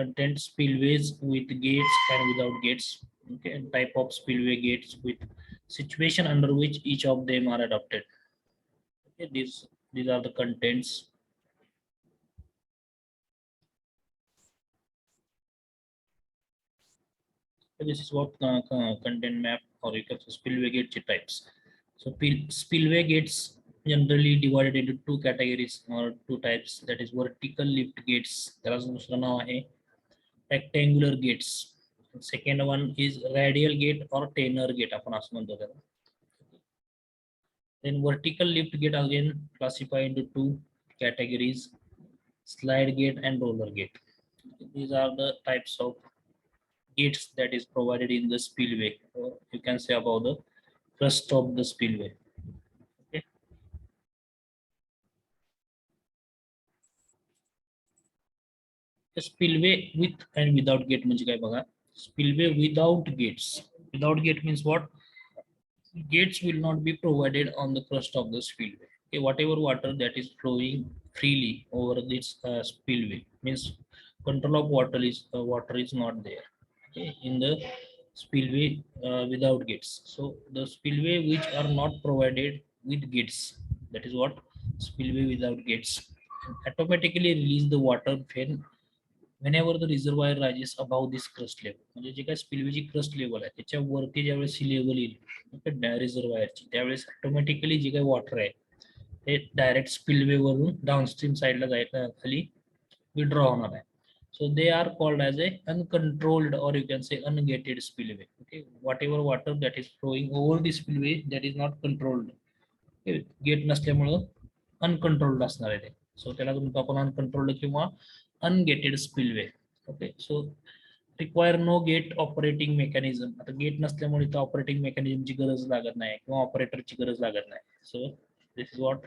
content spillways with gates and without gates. Okay, and type of spillway gates with situation under which each of them are adopted. Okay, these are the contents. So this is what content map, or you can say spillway gate types. So spillway gates generally divided into two categories or two types. That is vertical lift gates. त्याला दुसरं नाव आहे rectangular gates. Second one is radial gate or Tanner gate आपण असं म्हणतो त्याला. Then vertical lift gate again classified into two categories: slide gate and roller gate. These are the types of gates that is provided in the spillway, or you can say about the crust of the spillway. Okay. The spillway with and without gate म्हणजे काय बघा. Spillway without gates. Without gate means what? Gates will not be provided on the crust of the spillway. Okay, whatever water that is flowing freely over this spillway means control of water is not there. Okay, in the spillway without gates. So the spillway which are not provided with gates, that is what spillway without gates, automatically release the water whenever the reservoir rises above this crust level. म्हणजे जे काय स्पिलवेची crust level आहे त्याच्या वरती ज्यावेळेस सी level येईल रिझर्वायरची, त्यावेळेस automatically जे काही water आहे ते डायरेक्ट स्पिलवे वरून डाऊनस्ट्रीम साईडला जायला खाली विड्रॉ होणार आहे. So they are called as a uncontrolled, or you can say ungated spillway. Okay, whatever water that is flowing over the spillway that is not controlled. Okay, gate नसल्यामुळं uncontrolled असणार आहे ते. So त्याला तुम्ही आपण uncontrolled किंवा ungated spillway. Okay, so require no gate operating mechanism. आता gate नसल्यामुळे इथं ऑपरेटिंग मेकॅनिझमची गरज लागत नाही किंवा ऑपरेटरची गरज लागत नाही. So this is what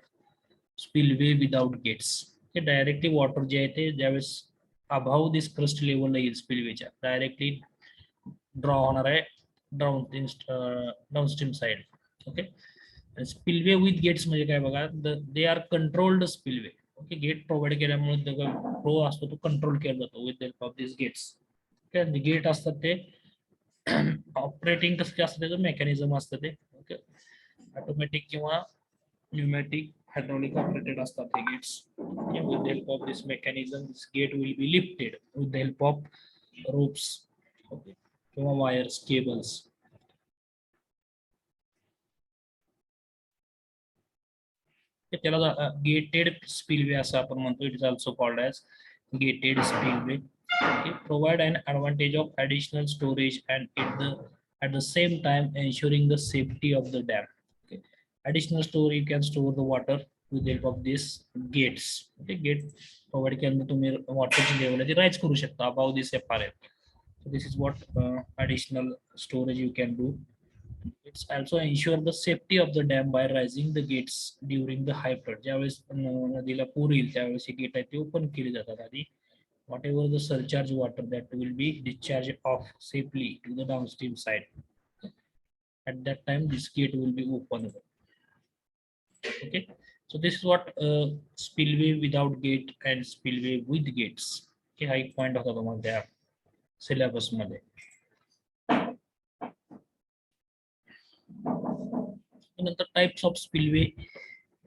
spillway without gates. हे डायरेक्टली वॉटर जे आहे ते ज्यावेळेस अभाव दिस क्रस्ट लेवलला येईल स्पिलवेच्या, डायरेक्टली ड्रॉ होणार आहे downstream side. Okay, spillway with gates म्हणजे काय बघा, they are controlled spillway. Okay, gate provide केल्यामुळे फ्लो असतो तो कंट्रोल केला जातो with help of this gates. Okay, gate असतात ते ऑपरेटिंग कसं असतं त्याचं मेकॅनिझम असतं ते. ओके, ऑटोमॅटिक किंवा न्यूमॅटिक hydraulic operated असतात हे gates. Okay, with the help of this mechanism this gate will be lifted with the help of ropes. Okay, किंवा wires, cables. त्याला gated spillway असं आपण म्हणतो. It is also called as gated spillway. Okay, provide an advantage of additional storage and at the same time ensuring the safety of the dam. Additional store, you can store the water with the help of these gates. Okay, gate provide केल्याने तुम्ही वॉटरची level आहे ती rise करू शकता above this FRL. So this is what additional storage you can do. It's also ensure the safety of the dam by raising the gates during the high flood. ज्यावेळेस नदीला पूर येईल त्यावेळेस हे गेट आहे ते ओपन केले जातात आधी. Whatever the surcharge water that will be discharged off safely to the downstream side. At that time this gate will be opened. Okay, so this is what spillway without gate and spillway with gates. Okay, हा एक point होता तुम्हाला त्या syllabus मध्ये. नंतर types of spillway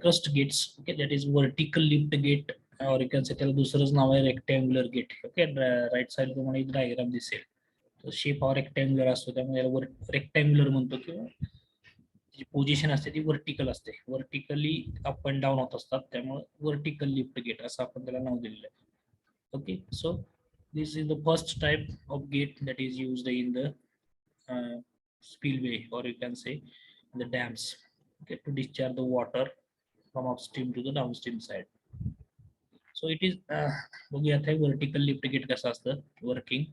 crest gates. Okay, that is vertical lift gate, और you can say त्याला दुसरंच नाव आहे rectangular gate. Okay, right side तुम्हाला एक डायग्राम दिसेल. तो शेप हा रेक्टँग्युलर असतो त्यामुळे याला रेक्टँग्युलर म्हणतो, किंवा पोझिशन असते ती वर्टिकल असते, वर्टिकली अप अँड डाऊन होत असतात, त्यामुळे वर्टिकल लिफ्ट गेट असं आपण त्याला नाव दिलेलं आहे. Okay, so this is the first type of gate that is used in the spillway, or you can say the dams. Okay, to discharge the water from upstream to the downstream side. So it is बघूया आता vertical lift gate कसं असतं working.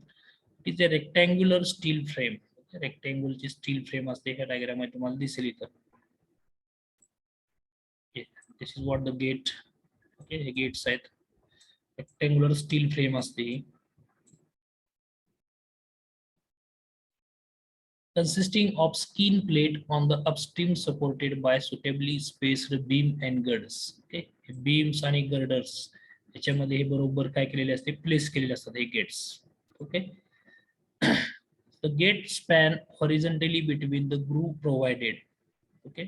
It is a rectangular steel frame. Rectangle ची steel frame असते, ह्या diagram मध्ये तुम्हाला दिसेल इथं. This is what the gate. Okay, हे गेट्स आहेत, रेक्टँग्युलर स्टील फ्रेम असते, consisting of skin plate on the upstream supported by suitably spaced beam and girders. Okay, beams आणि girders त्याच्यामध्ये हे बरोबर काय केलेले असते, प्लेस केलेले असतात हे gates. Okay, the gate span horizontally between the groove provided. Okay,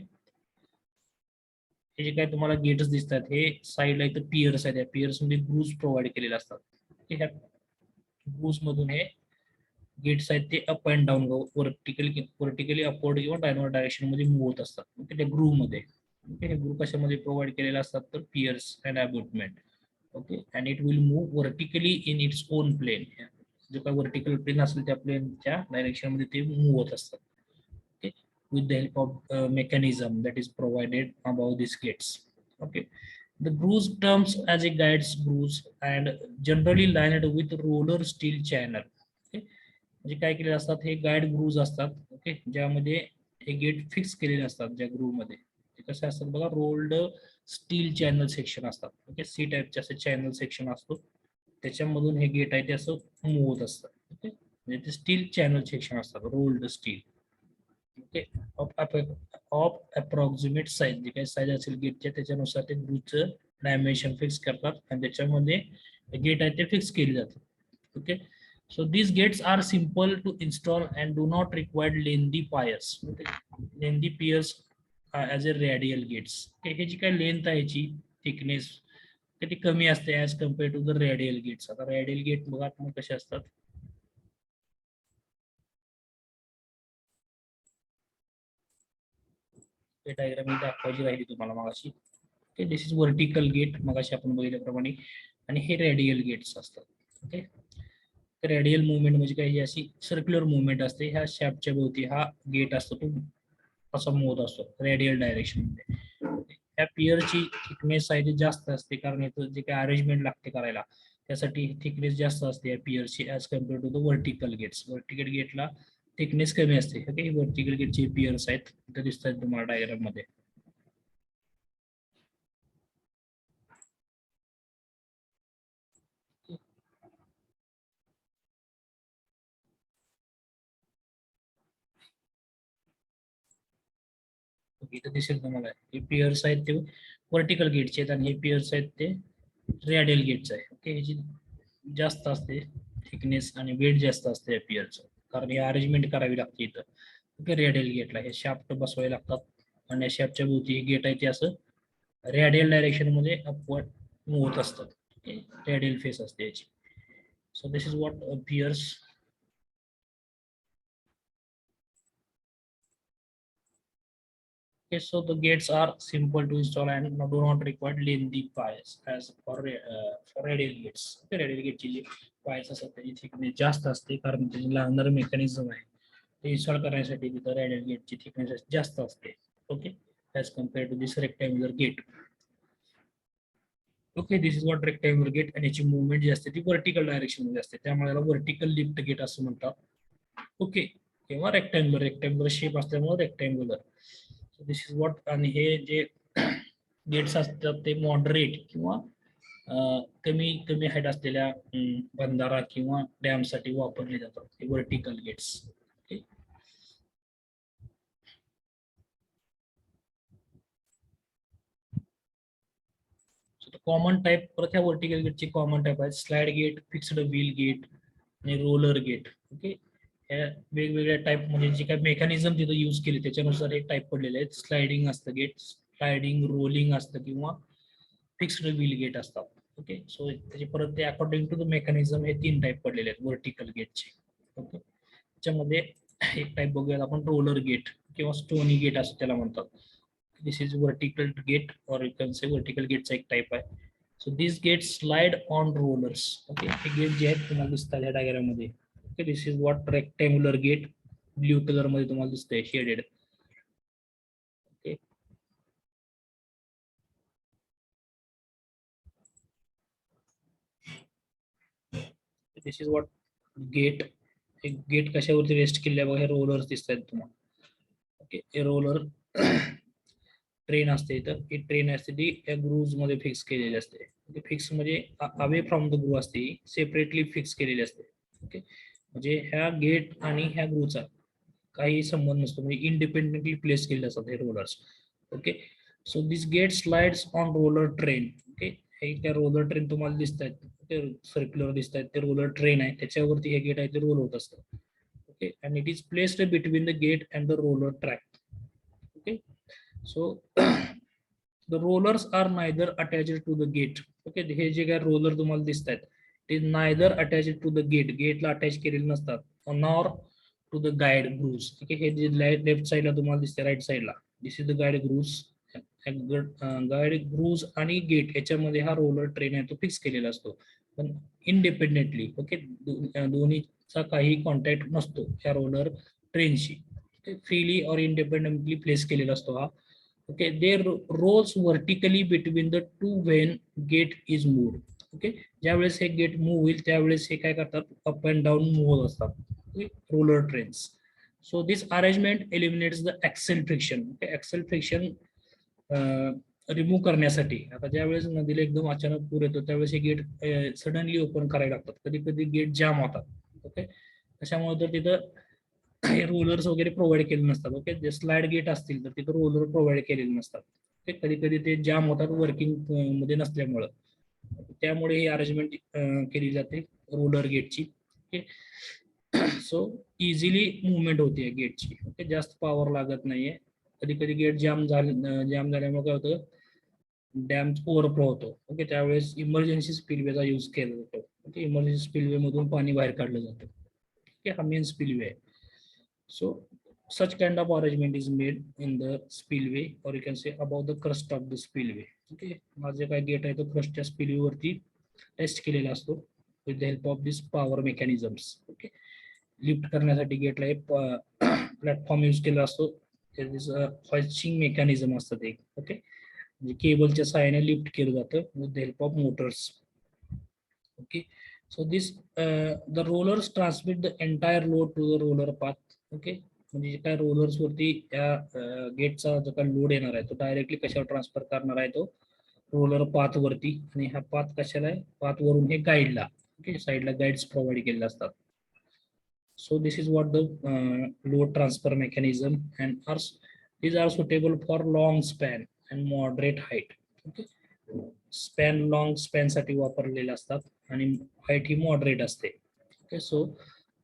हे जे काय तुम्हाला गेट्स दिसतात हे साईडला इथं पियर्स आहेत, या पियर्स मध्ये ग्रूव्स प्रोव्हाइड केलेले असतात. ह्या ग्रूव्स मधून हे गेट्स आहेत ते up and down vertically upward किंवा डायनवर्ड डायरेक्शन मध्ये मूव्ह होत असतात. ओके, त्या ग्रूव्ह मध्ये. ओके, हे ग्रूव्ह कशामध्ये प्रोव्हाइड केलेले असतात तर piers and abutment. Okay, and it will move vertically in its own plane. जो काय वर्टिकल प्लेन असेल त्या प्लेनच्या डायरेक्शन मध्ये ते मूव्ह होत असतात. Okay, with the help of mechanism that is provided above these gates. Okay, the grooves terms as a guides grooves and generally lined with roller steel channel. Okay, म्हणजे काय केलेले असतात हे गाईड ग्रूव्ज असतात. Okay, ज्यामध्ये हे get fix केलेले असतात. ज्या groove मध्ये ते कसे असतात बघा, रोल्ड स्टील चॅनल सेक्शन असतात. ओके, सी टाईपचे असे चॅनल सेक्शन असतो, त्याच्यामधून हे गेट आहे ते असं मूव्ह होत असतात. ओके, म्हणजे ते स्टील चॅनल सेक्शन असतात, rolled steel. Okay, of approximate size, जे काही साईज असेल गेटच्या त्याच्यानुसार ते ग्रूव्हचं डायमेन्शन फिक्स करतात आणि त्याच्यामध्ये गेट आहे ते फिक्स केले जातात. Okay, so these gates are simple to install and do not require lengthy piers. Lengthy piers as a radial gates. हे जी काय लेंथ आहे याची थिकनेस ती कमी असते as compare to the radial gates. आता रेडियल गेट बघा मग कसे असतात, हे डायग्राम मी दाखवायची राहिली तुम्हाला मगाशी. Okay, this is vertical gate मगाशी आपण बघितल्याप्रमाणे, आणि हे रेडियल गेट्स असतात. ओके, रेडियल मुवमेंट म्हणजे काही अशी सर्क्युलर मुवमेंट असते, ह्या शॅपच्या भोवती हा गेट असतो तो असा मूव्ह असतो रेडियल डायरेक्शन मध्ये. ह्या पियरची थिकनेस आहे ती जास्त असते, कारण इथं जे काही अरेंजमेंट लागते करायला त्यासाठी थिकनेस जास्त असते या पियरची as compare to the vertical gates. Vertical गेटला थिकनेस कमी असते. ओके, वर्टिकल गेटचे पियर्स आहेत इथं दिसतात तुम्हाला डायग्राम मध्ये. इथं दिसेल तुम्हाला हे पियर्स आहेत ते वर्टिकल गेटचे आहेत आणि हे पियर्स आहेत ते रेडियल गेटचे आहे. ओके, ह्याची जास्त असते थिकनेस आणि वेट जास्त असते या पियरचं, कारण हे अरेंजमेंट करावी लागते इथं. ओके, रेडियल गेटला हे शाफ्ट बसवावे लागतात आणि या शाफ्टच्या भोवती हे गेट आहे ते असं रेडियल डायरेक्शन मध्ये अपवर्ड मूव्ह होत असतात. ओके, रेडियल फेस असते याची. So this is what piers. Okay, so the gates are simple to install and do not require lengthy piers as for radial gates. Okay, radial gate ची जी piers असतात त्याची thickness जास्त असते, कारण त्याची लागणारं मेकॅनिझम आहे ते इन्स्टॉल करण्यासाठी तिथं radial gate ची thickness जास्त असते. Okay, as compared to this rectangular gate. Okay, this is what rectangular gate, आणि याची मुवमेंट जी असते ती वर्टिकल डायरेक्शन मध्ये असते, त्यामुळे याला वर्टिकल लिफ्ट गेट असं म्हणतात. ओके, किंवा रेक्टँग्युलर रेक्टँग्युलर शेप असल्यामुळे रेक्टँग्युलर. This is what. आणि हे जे गेट्स असतात ते मॉडरेट किंवा कमी कमी हाईट असलेल्या बंधारा किंवा डॅम साठी वापरले जातात हे vertical gates. Okay, common type परत ह्या वर्टिकल गेटची कॉमन टाईप आहे slide gate, fixed wheel gate आणि रोलर गेट. ओके, ह्या वेगवेगळ्या टाईप म्हणजे जे काही मेकॅनिझम तिथं यूज केले त्याच्यानुसार हे टाईप पडलेले आहेत. स्लायडिंग असतं गेट, स्लायडिंग रोलिंग असतं किंवा फिक्स्ड व्हील गेट असतात. ओके, सो त्याचे परत ते अकॉर्डिंग टू द मेकॅनिझम हे 3 टाईप पडलेले आहेत वर्टिकल गेटचे. ओके, त्याच्यामध्ये एक टाईप बघूयात आपण रोलर गेट किंवा स्टोनी गेट असं त्याला म्हणतात. दिस इज वर्टिकल गेट और यू कैन से वर्टिकल गेटचा एक टाईप आहे. So this gate slide on rollers. Okay, हे गेट जे आहेत तुम्हाला दिसतात या डायग्राम मध्ये. Okay, this is what rectangular gate, blue colour मध्ये तुम्हाला दिसतंय shaded. Okay, this is what gate. एक गेट कशावरती रेस्ट केले बघा, हे रोलर्स दिसत आहेत तुम्हाला. ओके, हे रोलर ट्रेन असते इथं, ही ट्रेन असते ती या ग्रूव्ज मध्ये फिक्स केलेली असते. फिक्स म्हणजे अवे फ्रॉम द ग्रूव असते, सेपरेटली फिक्स केलेली असते. ओके, म्हणजे ह्या गेट आणि ह्या ग्रूवचा काही संबंध नसतो, म्हणजे इंडिपेंडेंटली प्लेस केलेले असतात हे rollers. Okay, so this gate slides on roller train. Okay, हे त्या रोलर ट्रेन तुम्हाला दिसत आहेत, ते सर्क्युलर दिसत आहेत, ते रोलर ट्रेन आहे, त्याच्यावरती हे गेट आहे ते रोल होत असतं. Okay, and it is placed between the gate and the roller track. Okay, so the rollers are neither attached to the gate. Okay, हे जे काय रोलर तुम्हाला दिसत आहेत ते neither attached to the gate, गेटला अटॅच केलेले नसतात, nor to the guide grooves. ठीक आहे, हे जे लेफ्ट साईडला तुम्हाला दिसते, राईट साईडला, this is the guide grooves. Guide grooves आणि गेट याच्यामध्ये हा रोलर ट्रेन आहे तो फिक्स केलेला असतो, पण इंडिपेंडेंटली. ओके, दोन्हीचा काही कॉन्टॅक्ट नसतो या रोलर ट्रेनशी. फ्रीली और इंडिपेंडेंटली प्लेस केलेला असतो हा. Okay, they rolls vertically between the two when gate is moved. Okay, ज्यावेळेस हे गेट मूव्ह होईल त्यावेळेस हे काय करतात, अप अँड डाऊन मूव्ह होत असतात roller trains. So this arrangement eliminates the axle friction. Okay, axle friction remove करण्यासाठी, आता ज्यावेळेस नदीला एकदम अचानक पूर येतो त्यावेळेस हे गेट सडनली ओपन करायला लागतात, कधी कधी गेट जाम होतात. ओके, त्याच्यामुळे तर तिथं हे रोलर्स वगैरे प्रोव्हाइड केले नसतात. ओके, जे स्लाइड गेट असतील तर तिथं रोलर प्रोव्हाइड केलेले नसतात. ते कधी कधी ते जाम होतात वर्किंग मध्ये नसल्यामुळं, त्यामुळे ही अरेंजमेंट केली जाते रोलर गेटची. ओके, सो इझिली मुवमेंट होते गेटची. ओके, जास्त पॉवर लागत नाहीये. कधी कधी गेट जाम झाल्यामुळे काय होतं, डॅम ओव्हरफ्लो होतो. ओके, त्यावेळेस इमर्जन्सी स्पिलवेचा यूज केला जातो. ओके, इमर्जन्सी स्पिलवे मधून पाणी बाहेर काढलं जातं. ओके, हा मेन स्पिलवे आहे. So such kind of arrangement is made in the spillway, or you can say above the crust of the spillway. Okay, माझे काय गेट आहे तो क्रस्टच्या स्पिलवे वरती टेस्ट केलेला असतो with the help of this power mechanisms. Okay, lift करण्यासाठी गेटला एक प्लॅटफॉर्म यूज केला असतो, हॉइस्टिंग मेकॅनिझम असतं ते. ओके, म्हणजे केबलच्या सहाय्याने लिफ्ट केलं जातं with the help of Motors. Okay, so this the rollers transmit the entire load to the roller path. Okay, म्हणजे जे काय रोलर्स वरती त्या गेटचा जो काय लोड येणार आहे तो डायरेक्टली कशावर ट्रान्सफर करणार आहे, तो रोलर पाथ वरती. आणि हा पाथ कशाला आहे, पाथ वरून हे गाईडला. ओके, साईडला गाईड्स प्रोव्हाइड केलेले असतात. So this is what the load transfer mechanism and these are suitable for long span and moderate height. Okay, span long span साठी वापरलेले असतात आणि हाईट ही मॉडरेट असते. Okay, so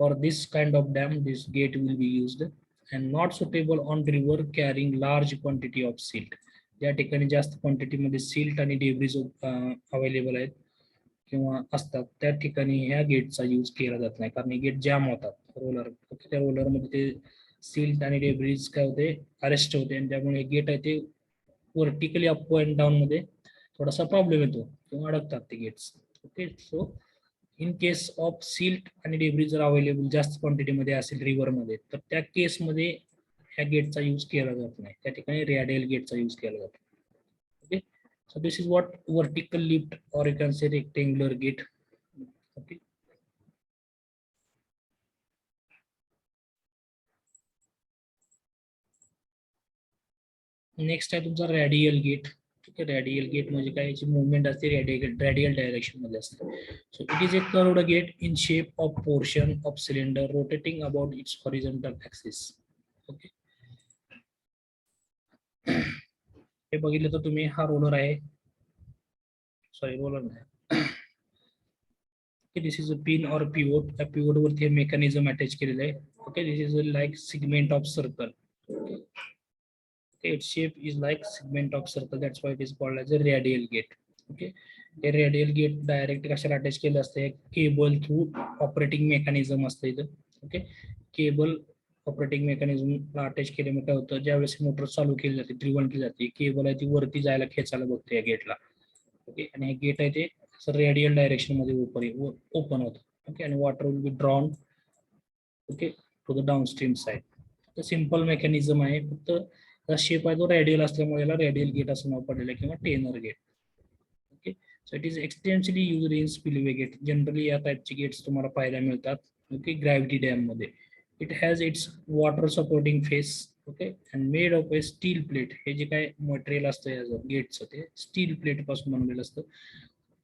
for this kind of dam this gate will be used and not suitable on river carrying large quantity of silt. या ठिकाणी जास्त क्वांटिटीमध्ये सिल्ट आणि डेब्रिज अवेलेबल आहेत किंवा असतात त्या ठिकाणी ह्या गेटचा यूज केला जात नाही, कारण गेट जाम होतात रोलर. त्या रोलरमध्ये ते सिल्ट आणि डेब्रिज काय होते, अरेस्ट होते, आणि त्यामुळे गेट आहे ते वर्टिकली अप अँड डाऊन मध्ये थोडासा प्रॉब्लेम येतो किंवा अडकतात ते gates. Okay, so in case of silt आणि डेब्रिज जर अवेलेबल जास्त क्वांटिटीमध्ये असेल रिव्हरमध्ये तर त्या केसमध्ये ह्या गेटचा यूज केला जात नाही, त्या ठिकाणी रॅडियल गेटचा यूज केला जातो. Okay, so this is what vertical lift, or you can say rectangular gate. Okay, next आहे तुमचा रॅडियल गेट. ठीक आहे, रॅडियल गेट म्हणजे काय, याची मुवमेंट असते रॅडियल डायरेक्शन मध्ये असते. So it is a curved gate in shape of portion of cylinder rotating about its horizontal axis. Okay, हे बघितलं तर तुम्ही, हा रोलर आहे, सॉरी रोलर नाही, this is a pin or pivot. त्या पिवोट वरती हे मेकॅनिझम अटॅच केलेलं आहे. Okay, this is like segment of circle. its shape is like segment of circle, that's why it is called as a radial gate. Okay, हे radial gate direct कशाला attach केलं असते, cable through operating mechanism असतं इथं. Okay, cable operating मेकॅनिझमला attach केल्यामुळे काय होतं, ज्यावेळेस मोटर चालू केली जाते, ड्रिव्हन केली जाते, केबल आहे ती वरती जायला खेचायला बघते या गेटला. ओके, आणि हे गेट आहे ते रेडियल डायरेक्शन मध्ये ओपन होतं. ओके, आणि water will be drawn okay to the downstream side. तर सिम्पल मेकॅनिझम आहे, फक्त शेप आहे तो रेडियल असल्यामुळे याला रेडियल गेट असं नाव पडलेलं आहे किंवा Tainter gate. Okay, so it is extensively used in spillway gate. Generally या टाइपचे गेट्स तुम्हाला पाहायला मिळतात. ओके, ग्रॅव्हिटी डॅम मध्ये. It has its water supporting face. Okay, and made of a steel plate. हे जे काय मटेरियल असतं याचं गेटचं ते स्टील प्लेट पासून बनलेलं असतं.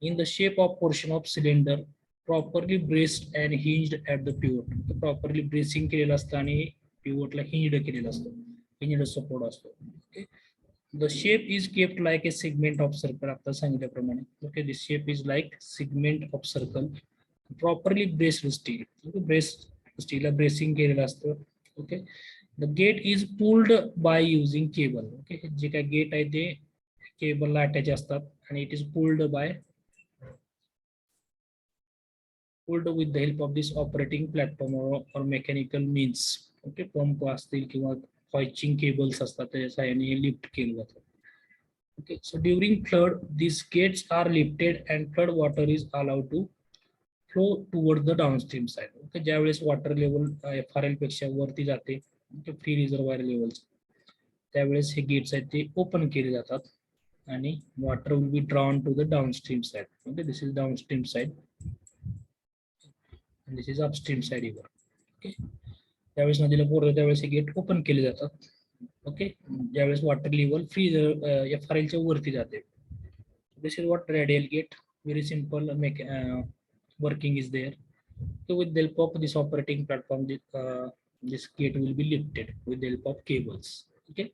In the shape of portion of cylinder properly braced and hinged at the pivot. Properly bracing केलेलं असतं आणि पिवटला हिंज्ड केलेलं असतं, हिंज्ड सपोर्ट असतो. Okay, The shape is kept like a segment of circle. आता सांगितल्याप्रमाणे. Okay, the shape is like segment of circle. Properly braced steel. Okay, braced steel bracing केलेलं असतं. Okay, the gate is pulled by using cable. Okay, जे काय gate आहे ते cable ला attach असतात आणि it is pulled with the help of this operating platform or mechanical means. Okay, pump असतील किंवा hoisting cables असतात त्याच्या सहाय्याने लिफ्ट केलं जातं. Okay, so during flood, these gates are lifted and flood water is allowed to flow towards the downstream side. Okay, ज्यावेळेस water level FRL पेक्षा वरती जाते, फ्री रिझर्वायर लेवल, त्यावेळेस हे गेट्स आहेत ते ओपन केले जातात आणि water will be drawn to the downstream side. Okay, this is downstream side and this is upstream side river. Okay, त्यावेळेस नदीला पूर येतो त्यावेळेस हे गेट ओपन केले जातात. ओके, ज्यावेळेस वॉटर लेवल फ्री FRL च्या वरती जाते. This is what radial gate, very simple working is there. So with the help of this operating platform, this gate will be lifted with the help of cables. Okay,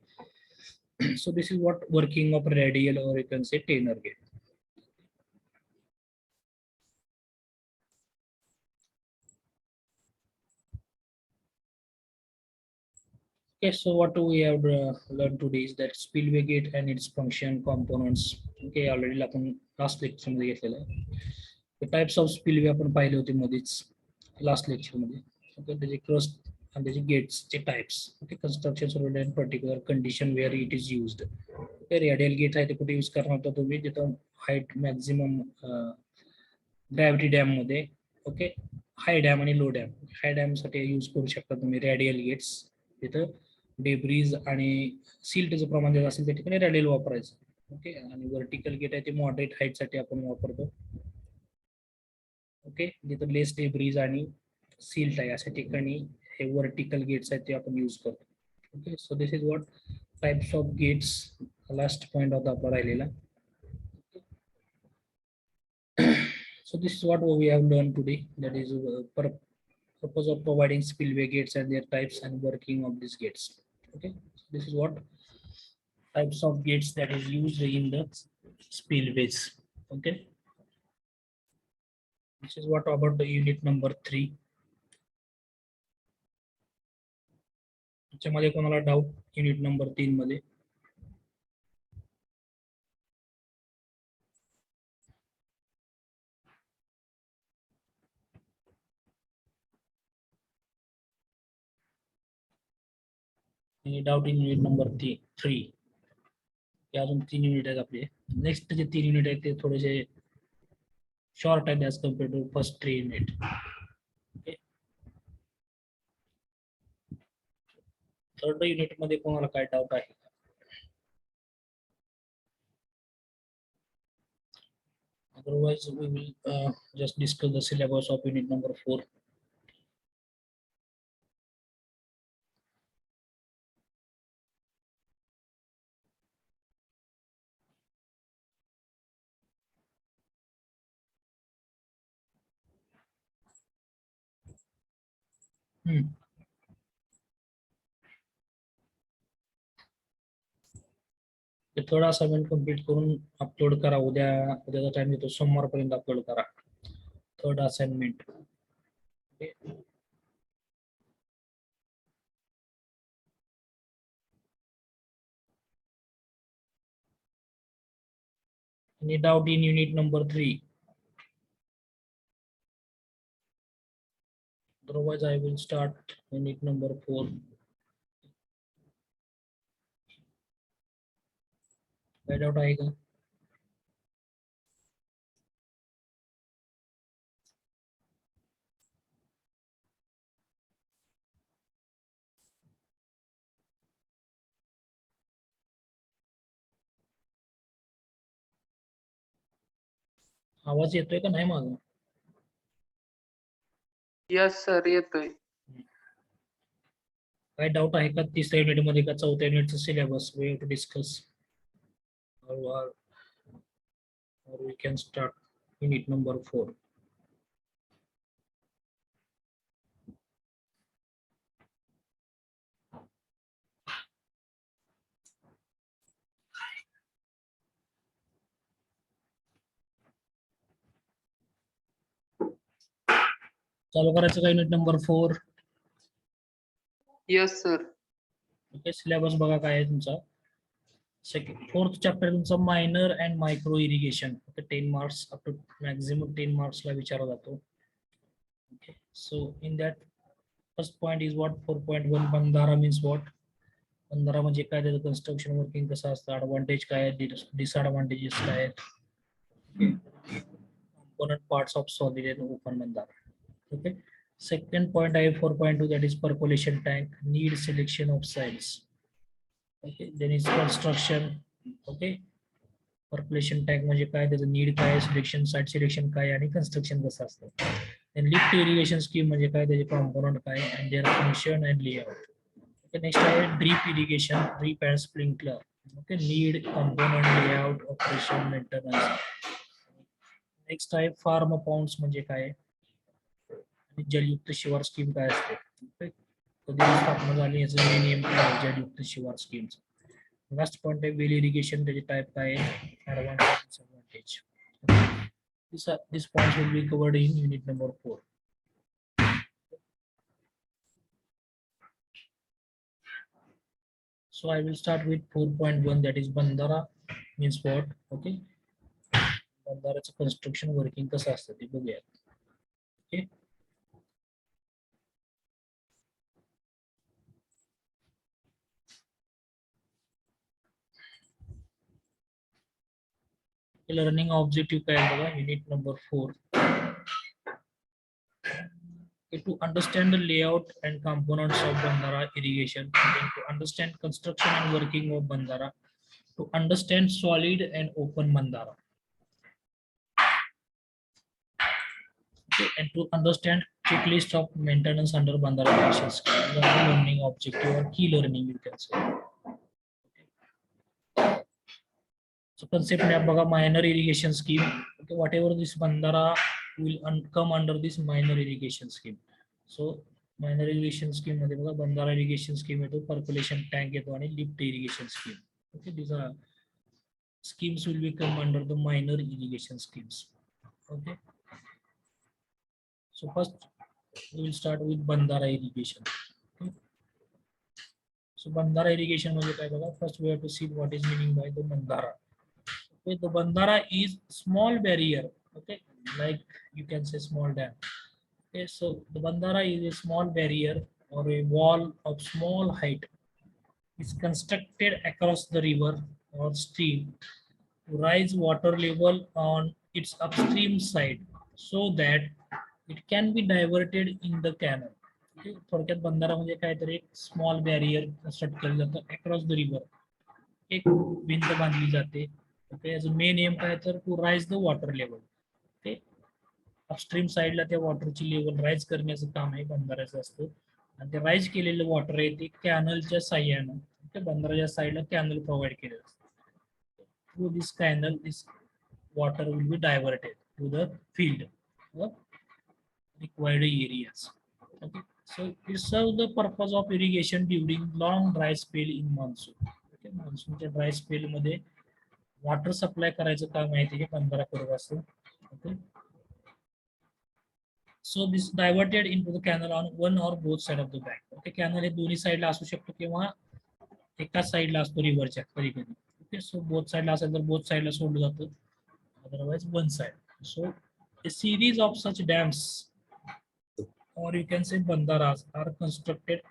so this is what working of radial, or you can say Taylor gate. Okay, so what we have learned today is that spillway gate and its function components. Okay, already आपण last lecture मध्ये घेतलेलं आहे. The types of spillway आपण पाहिले होते मध्येच last lecture मध्ये. Okay, त्याचे crust and त्याचे gates चे types. Okay, construction surveyed in particular condition where it is used. Okay, radial gate आहे ते कुठे यूज करणार होता तुम्ही जिथं height maximum gravity dam मध्ये. ओके, हाय डॅम आणि लो डॅम. हाय डॅम साठी यूज करू शकता तुम्ही रेडियल गेट्स. तिथं डेब्रीज आणि सिल्टचं प्रमाण जे असेल त्या ठिकाणी रेडियल वापरायचं. ओके, आणि वर्टिकल गेट आहे ते मॉडरेट हाईट साठी आपण वापरतो. ओके, जिथं लेस डेब्रीज आणि सिल्ट आहे अशा ठिकाणी हे वर्टिकल गेट्स आहेत ते आपण यूज करतो. Okay, so this is what types of gates. Last point होता आपला राहिलेला. So this is what we have learned today. That is purpose of providing spillway gates and their types and working of these gates. Okay, so this is what types of gates that is used in the spillways. Okay, this is what about the unit number 3. त्याच्यामध्ये कोणाला doubt unit number 3 मध्ये? Doubt in unit number 3. अजून 3 unit आहेत आपले. Next जे 3 unit आहेत ते थोडेसे short आहेत as compare to first 3 unit. Third unit मध्ये कोणाला काय डाऊट आहे? Otherwise, we will just discuss the syllabus of unit number 4. Third assignment complete करून अपलोड करा. उद्याचा टाइम देतो, सोमवारपर्यंत अपलोड करा third assignment. Any doubt in unit number 3? Otherwise, I will start unit number 4. काय डाऊट आहे का? आवाज येतोय का नाही माझा? यस सर, येतोय. काय डाऊट आहे का तिसऱ्या युनिट मध्ये का चौथ्या युनिटचा syllabus we to discuss, or we can start unit number 4. चालू करायचं का unit number 4? Yes, sir. Okay, syllabus बघा काय आहे तुमचा. फोर्थ चॅप्टर तुमचा minor and micro irrigation. Okay, 10 marks up to maximum 10 मार्क्सला विचारला जातो. Okay, so in that first point is what 4.1 बंधारा मीन्स व्हॉट. बंधारा म्हणजे काय, त्याचं कन्स्ट्रक्शन वर्किंग कसं असतं, ॲडव्हान्टेज काय आहेत, डिसएडव्हान्टेजेस काय आहेत. component parts of solid and open bandara. Okay. Second point I have 4.2, that is percolation tank, need selection of sites. Okay. Then is construction. Okay. Percolation tank म्हणजे काय, त्याचं need काय, सिलेक्शन, साइट सिलेक्शन काय आणि construction कसं असतं. Then lift irrigation scheme म्हणजे काय, त्याचे कॉम्पोनंट काय and their function and layout. Okay. Next आहे drip irrigation, drip and sprinkler. Okay. Need, component, layout, operation, maintenance. Next आहे फार्म पॉन्ड्स म्हणजे काय आणि जलयुक्त शिवार स्कीम काय असते, कधी स्थापना झाली, याचं मेन नेम काय आहे, जलयुक्त शिवार स्कीमचं. लास्ट पॉइंट आहे वेल इरिगेशन, त्याचे टाइप काय आहे, advantage, disadvantage. This points will be covered in unit number 4. So I will start with 4.1, that is bandara means what. Okay, बंधाराचं कन्स्ट्रक्शन वर्किंग कसं असतं ते बघूया. ओके, लर्निंग ऑब्जेक्टिव्ह काय आहे बघा, unit number 4. To understand the layout and components of bandara irrigation, then to understand construction and working of bandara, to understand solid and open bandara, okay, and to understand checklist of maintenance under bandara operations. Learning objective or key learning you can say. So concept map baga, minor irrigation scheme. Okay, whatever this bandara will come under this minor irrigation scheme. So minor irrigation scheme मध्ये बघा बंधारा irrigation scheme येतो, percolation tank येतो आणि lift irrigation scheme. Okay, these are schemes will become under the minor irrigation schemes. Okay, so first we will start with bandara irrigation. Okay. So bandara irrigation म्हणजे काय बघा, first we have to see what is meaning by the bandara. Okay, the bandara is small barrier. Okay, like you can say small dam. Okay, so the bandara is a small barrier or a wall of small height. It's constructed across the river or stream to raise water level on its upstream side so that it can be diverted in the canal. Okay, थोडक्यात बंधारा म्हणजे काहीतरी एक small barrier construct केलं जातं across the river, एक भिंत बांधली जाते. ओके, याचं मेन एम काय तर to rise the water level. Okay, upstream साईडला त्या वॉटरची लेवल राईज करण्याचं काम आहे बंधाऱ्याचं असतं, आणि ते राईज केलेलं वॉटर आहे ते कॅनलच्या साह्यानं त्या बंधाऱ्याच्या साईडला कॅनल प्रोव्हाइड केलेलं असतं. Through this canal this water will be diverted to the field or required areas. Okay, so it serves the purpose of irrigation during long dry spell in monsoon. Okay, monsoonच्या dry spell मध्ये water supply करायचं काम आहे ते बंधारा करत असतो. Okay, so this diverted into the canal on one or both side of the bank. Okay, canal हे दोन्ही साईडला असू शकतो किंवा एकाच साईडला असतो रिव्हरच्या कधी कधी. ओके, सो बोथ साईडला असेल तर बोथ साईडला सोडलं जातं, otherwise one side. So a series of such dams or you can say bandaras are constructed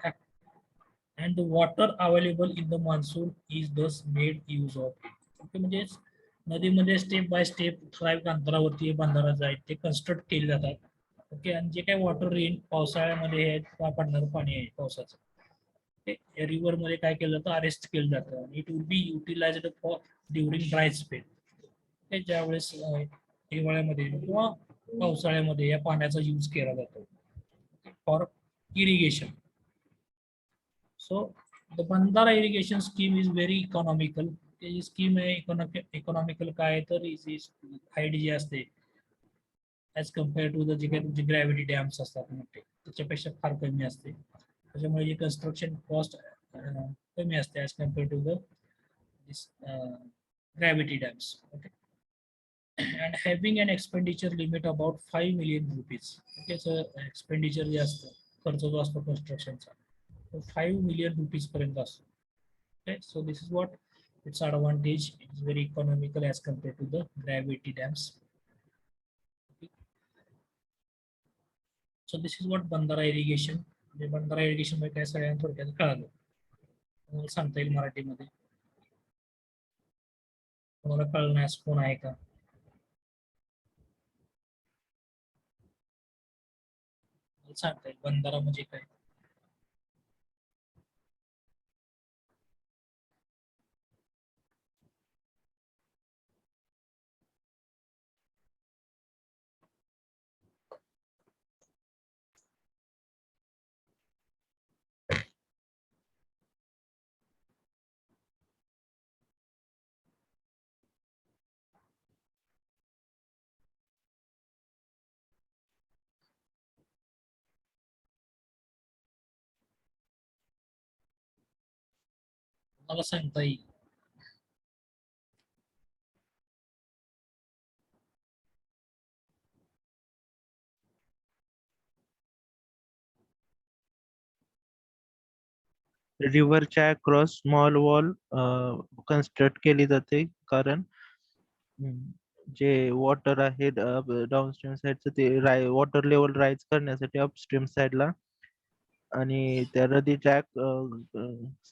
and the water available in the monsoon is thus made use of. Okay, म्हणजे नदीमध्ये step by step ठराविक अंतरावरती बंधारा आहेत ते construct केले जातात. Okay, आणि जे काही वॉटर रेन पावसाळ्यामध्ये पडणारं पाणी आहे पावसाचं, ते रिव्हर मध्ये काय केलं जातं, अरेस्ट केलं जातं आणि it will be utilized for during dry spell. ज्यावेळेस हिवाळ्यामध्ये किंवा पावसाळ्यामध्ये या पाण्याचा यूज केला जातो for irrigation. So the bandhara irrigation scheme is very economical. ही स्कीम आहे इकॉनॉमिकल काय तर हाईट जी असते ॲज कम्पेअर टू द जे काही तुमचे ग्रॅव्हिटी डॅम्स असतात मोठे त्याच्यापेक्षा फार कमी असते, त्याच्यामुळे जी कन्स्ट्रक्शन कॉस्ट कमी असते as compare to the gravity dams. Okay, and having an expenditure limit about 5 million rupees. Okay, so expenditure जे असतं खर्च जो असतो constructionचा तो 5 million rupees पर्यंत असतो. Okay, so this is what its advantage. It is very economical as compared to the gravity dams. Okay. So this is what Bandara irrigation. म्हणजे बंधारा irrigation मध्ये काय सगळ्यांना थोडक्यात कळालं. तुम्हाला सांगता येईल मराठीमध्ये. तुम्हाला कळण्यास कोण आहे का? सांगता येईल बंधारा म्हणजे काय? मला सांगता येईल. रिव्हरच्या अक्रॉस स्मॉल वॉल कन्स्ट्रक्ट केली जाते कारण जे वॉटर आहे डाऊनस्ट्रीम साईडचं ते वॉटर लेवल राईज करण्यासाठी अपस्ट्रीम साईडला आणि त्या नदीच्या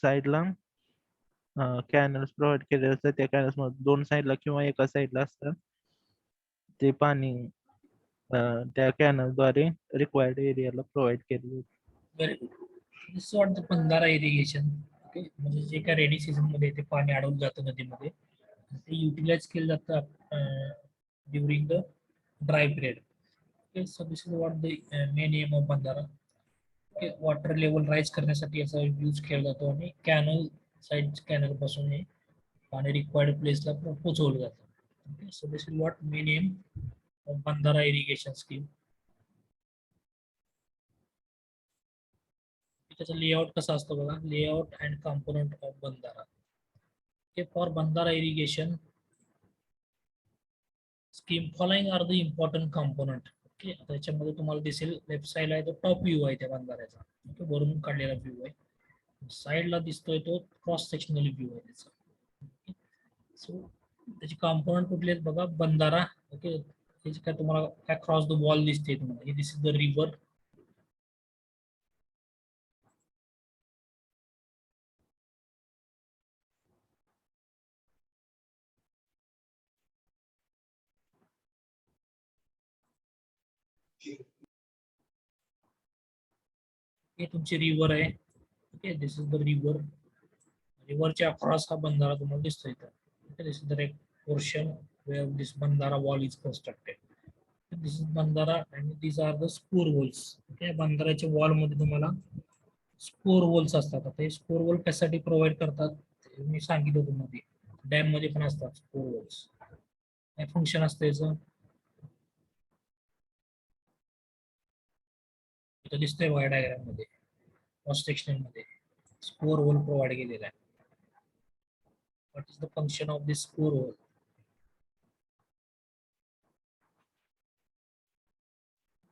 साईडला कॅनल्स प्रोव्हाइड केले असतात. त्या कॅनल्स मध्ये 2 साईडला किंवा एका साईडला असतात. ते पाणी त्या कॅनलद्वारे रिक्वायर्ड एरियाला प्रोव्हाइड केले जाते. Very good. This is what the bandhara irrigation. Okay, म्हणजे जे काय रेनी सीझन मध्ये ते पाणी अडवून जातं नदीमध्ये ते युटिलाइज केलं जातं during the dry period. Okay, so this is what the main aim of बंधारा. ओके, वॉटर लेवल राईज करण्यासाठी याचा यूज केला जातो आणि कॅनल साईड कॅनल पासून हे पाणी रिक्वायर्ड प्लेसला पोहोचवलं जातं. Okay, so this is what main aim of बंधारा इरिगेशन स्कीम. त्याचा लेआउट कसा असतो बघा. लेआउट अँड कंपोनंट ऑफ बंधारा. ओके, फॉर बंधारा irrigation scheme following are the important component. Okay, आता याच्यामध्ये तुम्हाला दिसेल लेफ्ट साईडला आहे तो टॉप व्ह्यू आहे त्या बंधाऱ्याचा. ओके, वरून काढलेला व्ह्यू आहे. साईडला दिसतोय तो क्रॉस सेक्शनल व्ह्यू आहे त्याचा. ओके, सो त्याचे कंपोनंट कुठले आहेत बघा. बंधारा. ओके, त्याचे काय तुम्हाला काय क्रॉस द वॉल दिसते तुम्हाला. This is the river. हे तुमची रिव्हर आहे. Okay, this is the river. रिव्हरच्या अक्रॉस हा बंधारा तुम्हाला दिसतोय इथं. Okay, this is the portion where this bandhara wall is constructed. This is bandhara आणि these are the spore holes. Okay, बंधाऱ्याच्या वॉल मध्ये तुम्हाला स्पोर होल्स असतात. आता हे स्पोर होल कशासाठी प्रोव्हाइड करतात ते मी सांगितलं तुम्हाला. डॅम मध्ये पण असतात स्पोर होल्स. काय फंक्शन असतं याचं इथं दिसतंय बघा डायग्राम मध्ये. क्रॉस सेक्शन मध्ये स्पोर होल प्रोव्हाइड केलेला आहे. What is the function of this spore hole.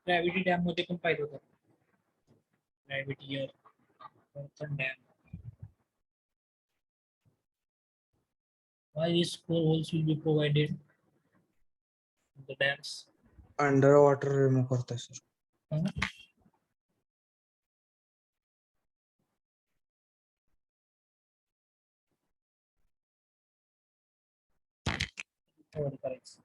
Gravity dam मध्ये पण पाहिलं होतं. Gravity dam. Why these spore holes will be provided in the dams? Under water remove करतोय sir. Provide करायचं.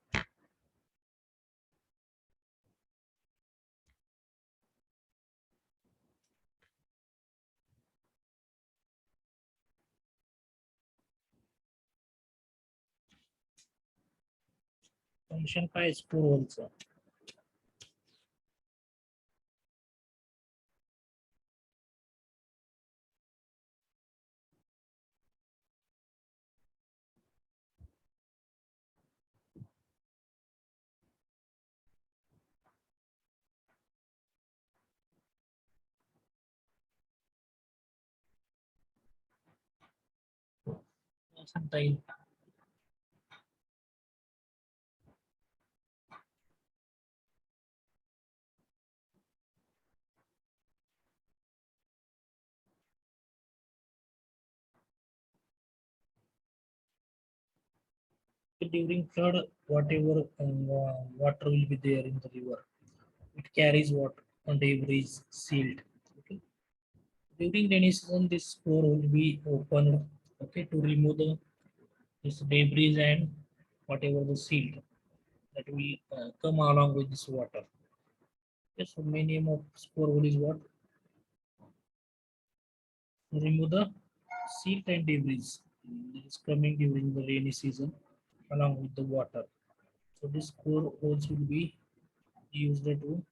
Function काय spore होलचं. सांगता येईल. during flood, whatever water will be there in the river, it carries what debris sealed. Okay. During rainy season, this pore will be opened. Okay, to remove this debris and whatever the silt that will come along with this water. Yes, so main aim of spore hole is what? To remove the silt and debris that is coming during the rainy season along with the water. So this spore holes will be used to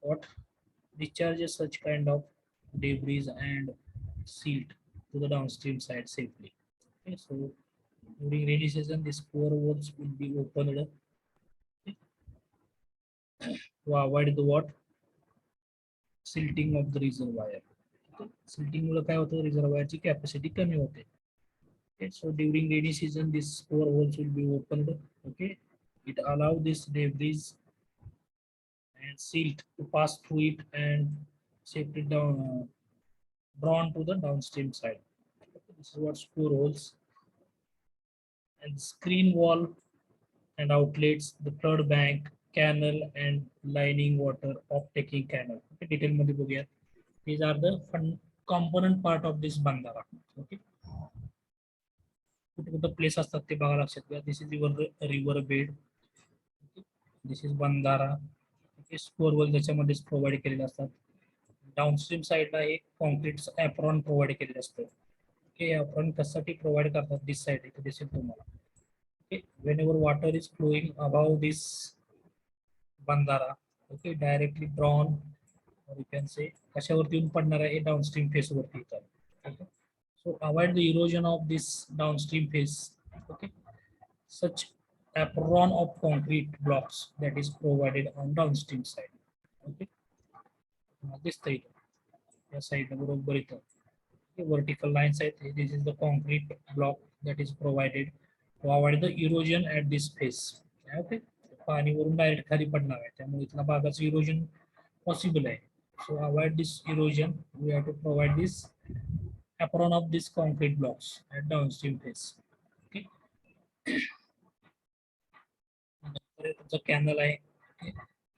what? Discharges such kind of debris and silt to the downstream side safely. Okay, so during rainy season, these spore holes will be opened up, okay, to avoid the what? Silting of the reservoir. Silting मुळे काय होतं, रिझर्वायरची capacity कमी होते. Okay, so during rainy season, these spore holes will be opened. Okay, it allow this debris and silt to pass through it and safely down, drawn to the downstream side. Okay, this is what spore holes and screen wall and outlets, the flood bank, canal and lining water of taking canal. Okay, detail मध्ये बघूया. These are the component part of this bandara. Okay. कुठे कुठे place असतात ते बघा लक्षात घ्या. This is your river bed. This is बंधारा. स्कोरवल त्याच्यामध्येच प्रोव्हाइड केलेले असतात. डाऊनस्ट्रीम साईडला एक कॉन्क्रीट ॲप्रॉन प्रोव्हाइड केलेलं असतं. ओके, ॲप्रॉन कशासाठी प्रोव्हाइड करतात दिस साईड इथे दिसेल तुम्हाला. Okay, whenever water is flowing above this bandhara, okay, directly drawn you can say कशावरती येऊन पडणार आहे, डाऊनस्ट्रीम फेसवरती येतात. Okay, so avoid the erosion of this downstream face. Okay, such apron of concrete blocks that is provided on downstream side. Okay, this side, या side बरोबर इथं vertical lines आहेत. This is the concrete block that is provided to avoid the erosion at this face. Okay, पाणी वरून direct खाली पडणार आहे, त्यामुळे इथला भागाचं इरोजन पॉसिबल आहे. So avoid this erosion. We have to provide this apron of these concrete blocks at downstream face. Okay. तुमचा canal आहे.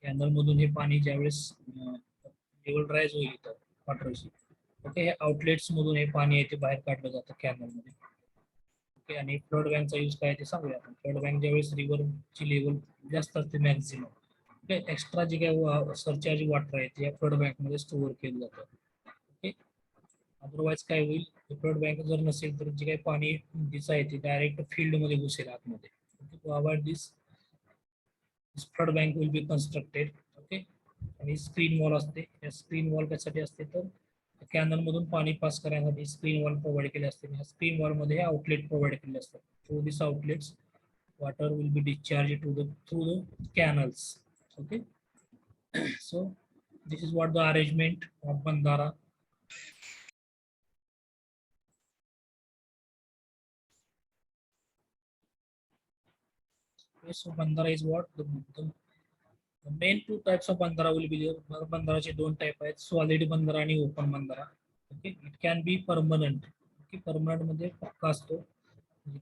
कॅनल मधून हे पाणी ज्यावेळेस लेवल राईज होईल तर वॉटरची, ओके, हे आउटलेट्स मधून हे पाणी आहे ते बाहेर काढलं जातं कॅनल मध्ये. ओके, आणि फ्लड बँकचा यूज काय ते सांगूया आपण. फ्लड बँक ज्यावेळेस रिव्हरची लेवल जास्त असते मॅक्झिमम, ओके, एक्स्ट्रा जे काही सरचार्ज वॉटर आहे ते या फ्लड बँक मध्ये स्टोअर केलं जातं. ओके, अदरवाइज काय होईल, फ्लड बँक जर नसेल तर जे काही पाणी दिसं आहे ते डायरेक्ट फील्ड मध्ये घुसेल आतमध्ये. To avoid this flood bank will be constructed. Okay, आणि स्क्रीन वॉल असते. या स्क्रीन वॉल कशासाठी असते तर कॅनल मधून पाणी पास करण्यासाठी स्क्रीन वॉल प्रोव्हाइड केले असते. या स्क्रीन वॉल मध्ये आउटलेट प्रोव्हाइड केले असतात. Through this outlets water will be discharged to the through the canals. Okay, so this is what the arrangement of bandara. Okay, so bandara is what the main two types of bandara will be there. Bandara चे दोन type आहेत, solid बंधारा आणि open बंधारा. Okay, it can be permanent. Okay, permanent मध्ये पक्का असतो,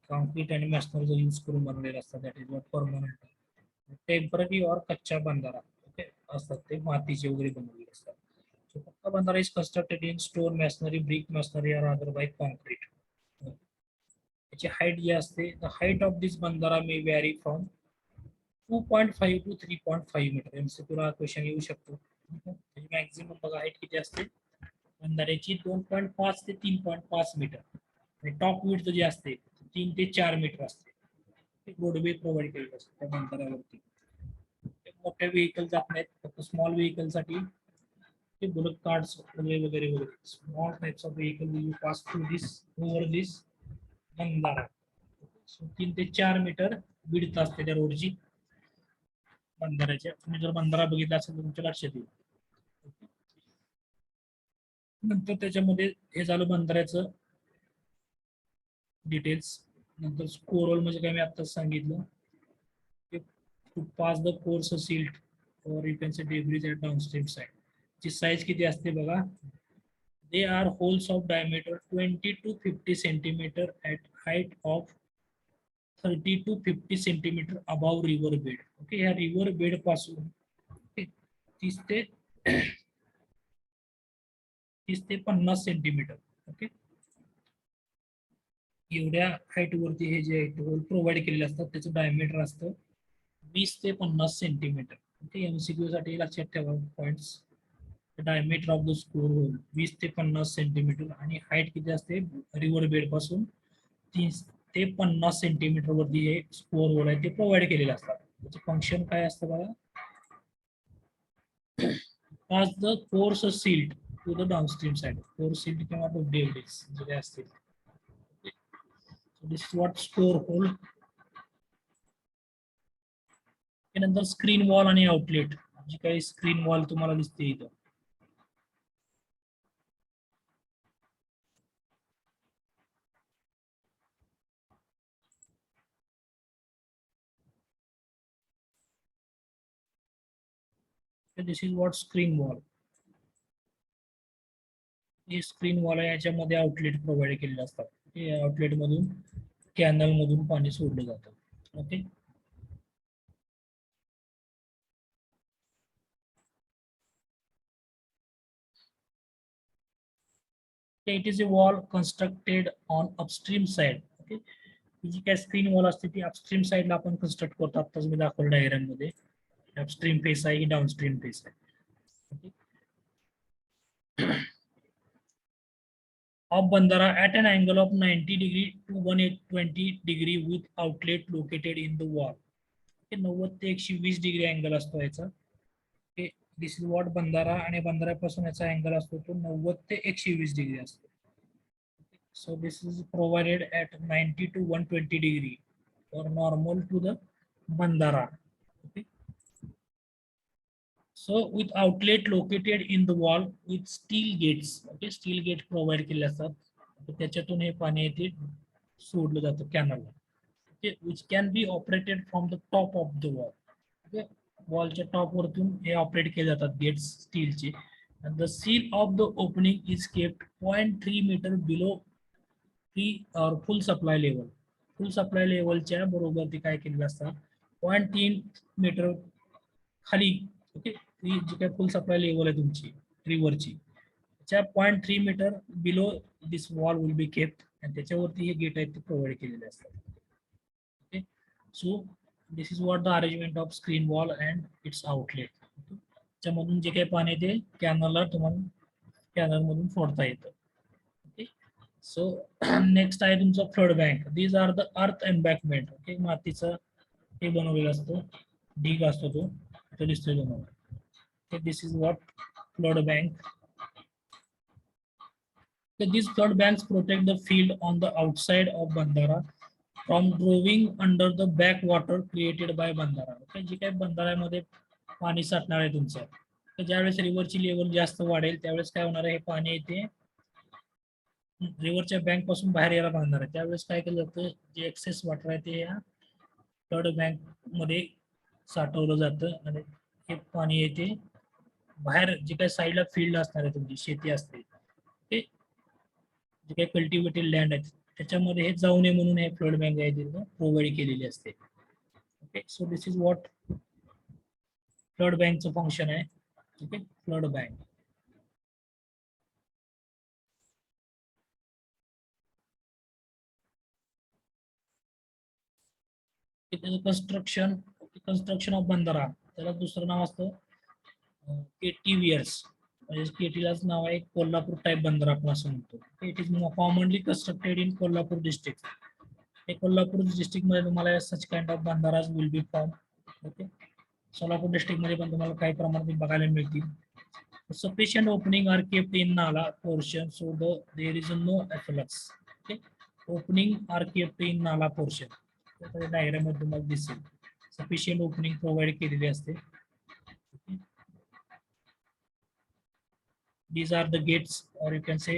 concrete आणि मॅशनरीचा यूज करून बनलेला असतात. That is what permanent. Temporary और कच्चा बंधारा, ओके, असतात ते मातीचे वगैरे बनवलेले असतात. So पक्का बंधारा is constructed in stone masonry, brick masonry or otherwise concrete. त्याची हाईट जी असते, the height of this बंधारा may vary from 2.5 to 3.5 metre. MCQ ला क्वेश्चन येऊ शकतो. त्याची मॅक्झिमम बघा हाईट किती असते बंधाऱ्याची, 2.5 ते 3.5 मीटर. आणि टॉप विड्थ जी असते 3 ते 4 मीटर असते. रोडवे प्रोव्हाइड केलेलं असतं त्या बंधाऱ्यावरती. मोठ्या व्हेकल जात नाहीत, फक्त स्मॉल व्हेकल साठी ते बुलेट कार्ड्स वगैरे वगैरे वगैरे small types of vehicle will pass through this over this बंधारा. 3 ते 4 मीटर विड्थ असते त्या रोडची बंधाऱ्याच्या. तुम्ही जर बंधारा बघितला असेल तर तुमच्या लक्षात येईल. नंतर त्याच्यामध्ये हे झालं बंधाऱ्याचं डिटेल्स. नंतर कोरल म्हणजे काय मी आत्ताच सांगितलं, to pass the coarse silt or you can say debris at downstream side. ची साईज किती असते बघा, they are holes of diameter 20 to 50 centimeter at height of 30 to 50 centimetre above river bed. Okay, ह्या river bed पासून 30 ते 50 centimetre. Okay, एवढ्या height वरती हे जे whole provide केलेले असतात त्याचं डायमीटर असतं 20 ते 50 सेंटीमीटर. ओके, एमसीक्यू साठी लक्षात ठेवा points. Diameter of the scour hole 20 ते 50 सेंटीमीटर आणि हाईट किती असते रिव्हर बेड पासून 30 ते 50 सेंटीमीटर वरती हे स्कोर होल आहे ते प्रोव्हाइड केलेले असतात. त्याचं फंक्शन काय असतं बघा. As the course silt to the downstream side. Course silt किंवा debris जे काही असतील. So this is what score hole. त्यानंतर स्क्रीन वॉल आणि आउटलेट. जी काही स्क्रीन वॉल तुम्हाला दिसते इथं. This is what screen wall. हे स्क्रीन वॉल आहे, याच्यामध्ये आउटलेट प्रोव्हाइड केलेले असतात. आउटलेट मधून कॅनल मधून पाणी सोडलं जातं. Okay, it is a wall constructed on upstream side. Okay, जी काय स्क्रीन वॉल असते ती अपस्ट्रीम साइडला आपण कन्स्ट्रक्ट करतो. आताच मी दाखवलं डायग्राम मध्ये. अपस्ट्रीम फेस आहे की डाउनस्ट्रीम फेस आहे. Okay, of Bandara at an angle of 90 degree to 120 degree with outlet located in the wall. 90 ते 120 डिग्री अँगल असतो याचा. दिस इज वॉट बंधारा आणि बंधाऱ्यापासून याचा अँगल असतो तो 90 ते 120 डिग्री असतो. So this is provided at 90 to 120 degree for normal to the bandhara. Okay, so with outlet located in the wall with steel gates. Okay, steel gate provide केले असतात. त्याच्यातून हे पाणी येते सोडलं जातं कॅनलला. Okay, which can be operated from the top of the wall. Okay, वॉलच्या top वरतून हे ऑपरेट केले जातात गेट्स स्टीलचे. and the seal of the opening is kept 0.3 meter below full supply level. Full supply लेवलच्या बरोबर ते काय केलेलं असतात 0.3 मीटर खाली. ओके, जी काय फुल सप्लाय लेवल आहे तुमची रिव्हरची त्याच्या 0.3 metre below this wall will be kept आणि त्याच्यावरती हे गेट आहेत ते प्रोव्हाइड केलेले असतात. Okay, so this is what the arrangement of screen wall and its outlet. त्याच्यामधून जे काही पाणी ते कॅनलला तुम्हाला कॅनल मधून सोडता येतं. ओके, सो नेक्स्ट आहे तुमचं flood bank. These are the earth embankment. Okay, मातीचं हे बनवलेलं असतं, ढीग असतो तो इथं दिसतोय तुम्हाला. This is what flood bank. So these flood banks protect the field on the outside of Bandara from drowning under the backwater created by Bandara. Okay, जी काही बंधाऱ्यामध्ये पाणी साठणार आहे तुमचं, तर ज्यावेळेस रिव्हरची लेवल जास्त वाढेल त्यावेळेस काय होणार आहे, हे पाणी येते रिव्हरच्या बँक पासून बाहेर यायला बांधणार आहे. त्यावेळेस काय केलं जातं, जे एक्सेस वॉटर आहे ते या फ्लड बँक मध्ये साठवलं जातं आणि हे पाणी येते बाहेर जे काही साईडला फील्ड असणार आहे तुमची शेती असते ते जे काही कल्टिवेटेड लँड आहे त्याच्यामध्ये हे जाऊ नये म्हणून हे फ्लड बँक आहे तिथं प्रोव्हाइड केलेली असते. Okay, so this is what flood बँकचं फंक्शन आहे. Okay, flood bank. Construction of bandhara त्याला दुसरं नाव असतं केटीव्हियर्स. म्हणजे केटीलाच नाव आहे कोल्हापूर टाइप बंदर आपण असं म्हणतो. It is commonly constructed in Kolhapur district. हे कोल्हापूर डिस्ट्रिक्ट मध्ये तुम्हाला such kind of bandharas will be form. Okay, Solapur district मध्ये पण तुम्हाला काही प्रमाणात बघायला मिळतील. Sufficient opening are kept in nala portion so there is no efflux. Okay, opening are kept in nala portion diagram मध्ये तुम्हाला दिसेल. सफिशियंट ओपनिंग प्रोव्हाइड केलेली असते. These are the gates or you can say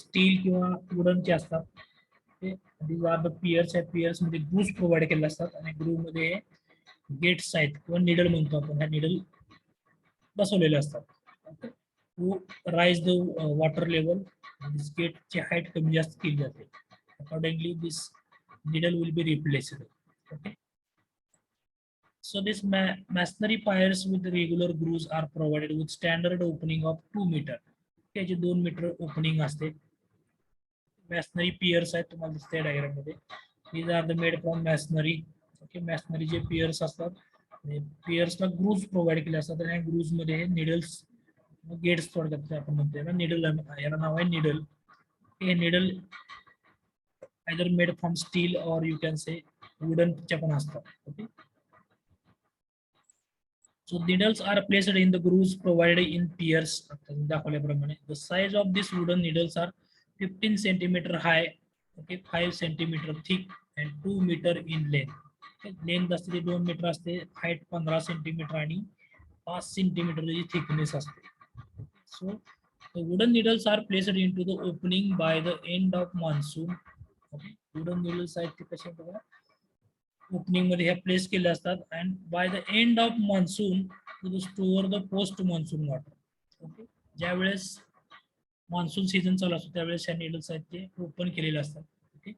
steel किंवा wooden चे असतात. These are the piers. या piers मध्ये grooves प्रोव्हाइड केलेले असतात आणि groove मध्ये गेट्स आहेत किंवा निडल म्हणतो आपण, ह्या निडल बसवलेले असतात. To raise the water level. This गेटची हाईट कमी जास्त केली जाते. Accordingly this needle will be replaced. Okay. So this masonry piers with regular grooves are provided with standard opening of 2 meter. त्याचे 2 मीटर ओपनिंग असते. Masonry piers आहेत तुम्हाला दिसते डायग्राम मध्ये. these are the made from masonry. Okay, masonry जे piers असतात पियर्सला ग्रूव्ज provide केले असतात आणि ग्रूव्ज मध्ये निडल्स गेट्स थोडक्यात आपण म्हणतो ना निडल, याला नाव आहे निडल. हे needle either made from steel or you can say wooden च्या पण असतात. Okay. So needles are placed in the grooves provided in piers. The size of these wooden needles are 15 centimeter high, okay, 5 centimeter thick, and 2 meter in length. Length असते 2 metre असते, height 15 centimeter आणि 5 centimeter ची thickness असते. So the wooden needles are placed into the opening by the end of monsoon. Okay, wooden needles आहेत ते कसे बघा opening मध्ये ह्या प्लेस केले असतात and by the end of monsoon to store the post monsoon water. Okay, ज्या वेळेस मान्सून सीझन चालू असतो त्यावेळेस ह्या निडल्स आहेत ते ओपन केलेले असतात. ओके,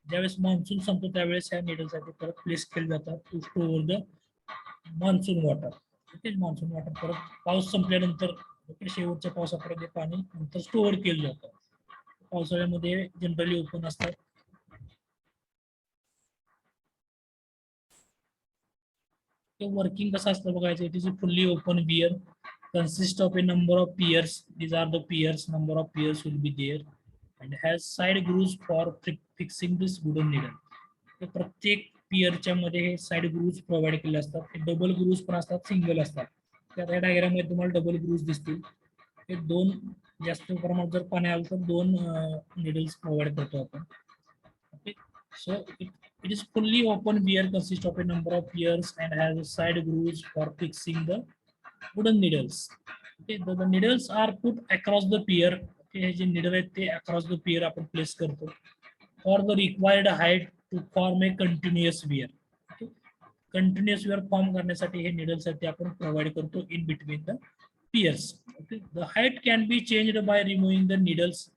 ज्यावेळेस मान्सून संपतो त्यावेळेस ह्या निडल्स आहेत ते परत प्लेस केले जातात to store the monsoon water. Okay, monsoon water परत पाऊस संपल्यानंतर शेवटच्या पावसापर्यंत पाणी नंतर स्टोअर केलं जातं. पावसाळ्यामध्ये जनरली ओपन असतात. वर्किंग कसं असतं बघायचं. It is a fully open weir consist of a number of piers. These are the piers. Number of piers will be there and has side grooves for fixing this wooden needle. तर प्रत्येक पियरच्या मध्ये हे side grooves provide केले असतात. हे double grooves पण असतात, single असतात. त्या diagram मध्ये तुम्हाला डबल ग्रूव्स दिसतील. हे दोन जास्त प्रमाणात जर पाणी आलं तर 2 निडल्स प्रोव्हाइड करतो आपण. Okay, so it is fully open beer consists of a number of piers and has side grooves for fixing the wooden needles. Okay, the needles are put across the pier. Okay, हे जे needle आहेत ते across the pier आपण place करतो for the required height to form a continuous weir. Okay, continuous weir form करण्यासाठी हे needles आहेत ते आपण प्रोव्हाइड करतो in between the piers. Okay, the height can be changed by removing the needles.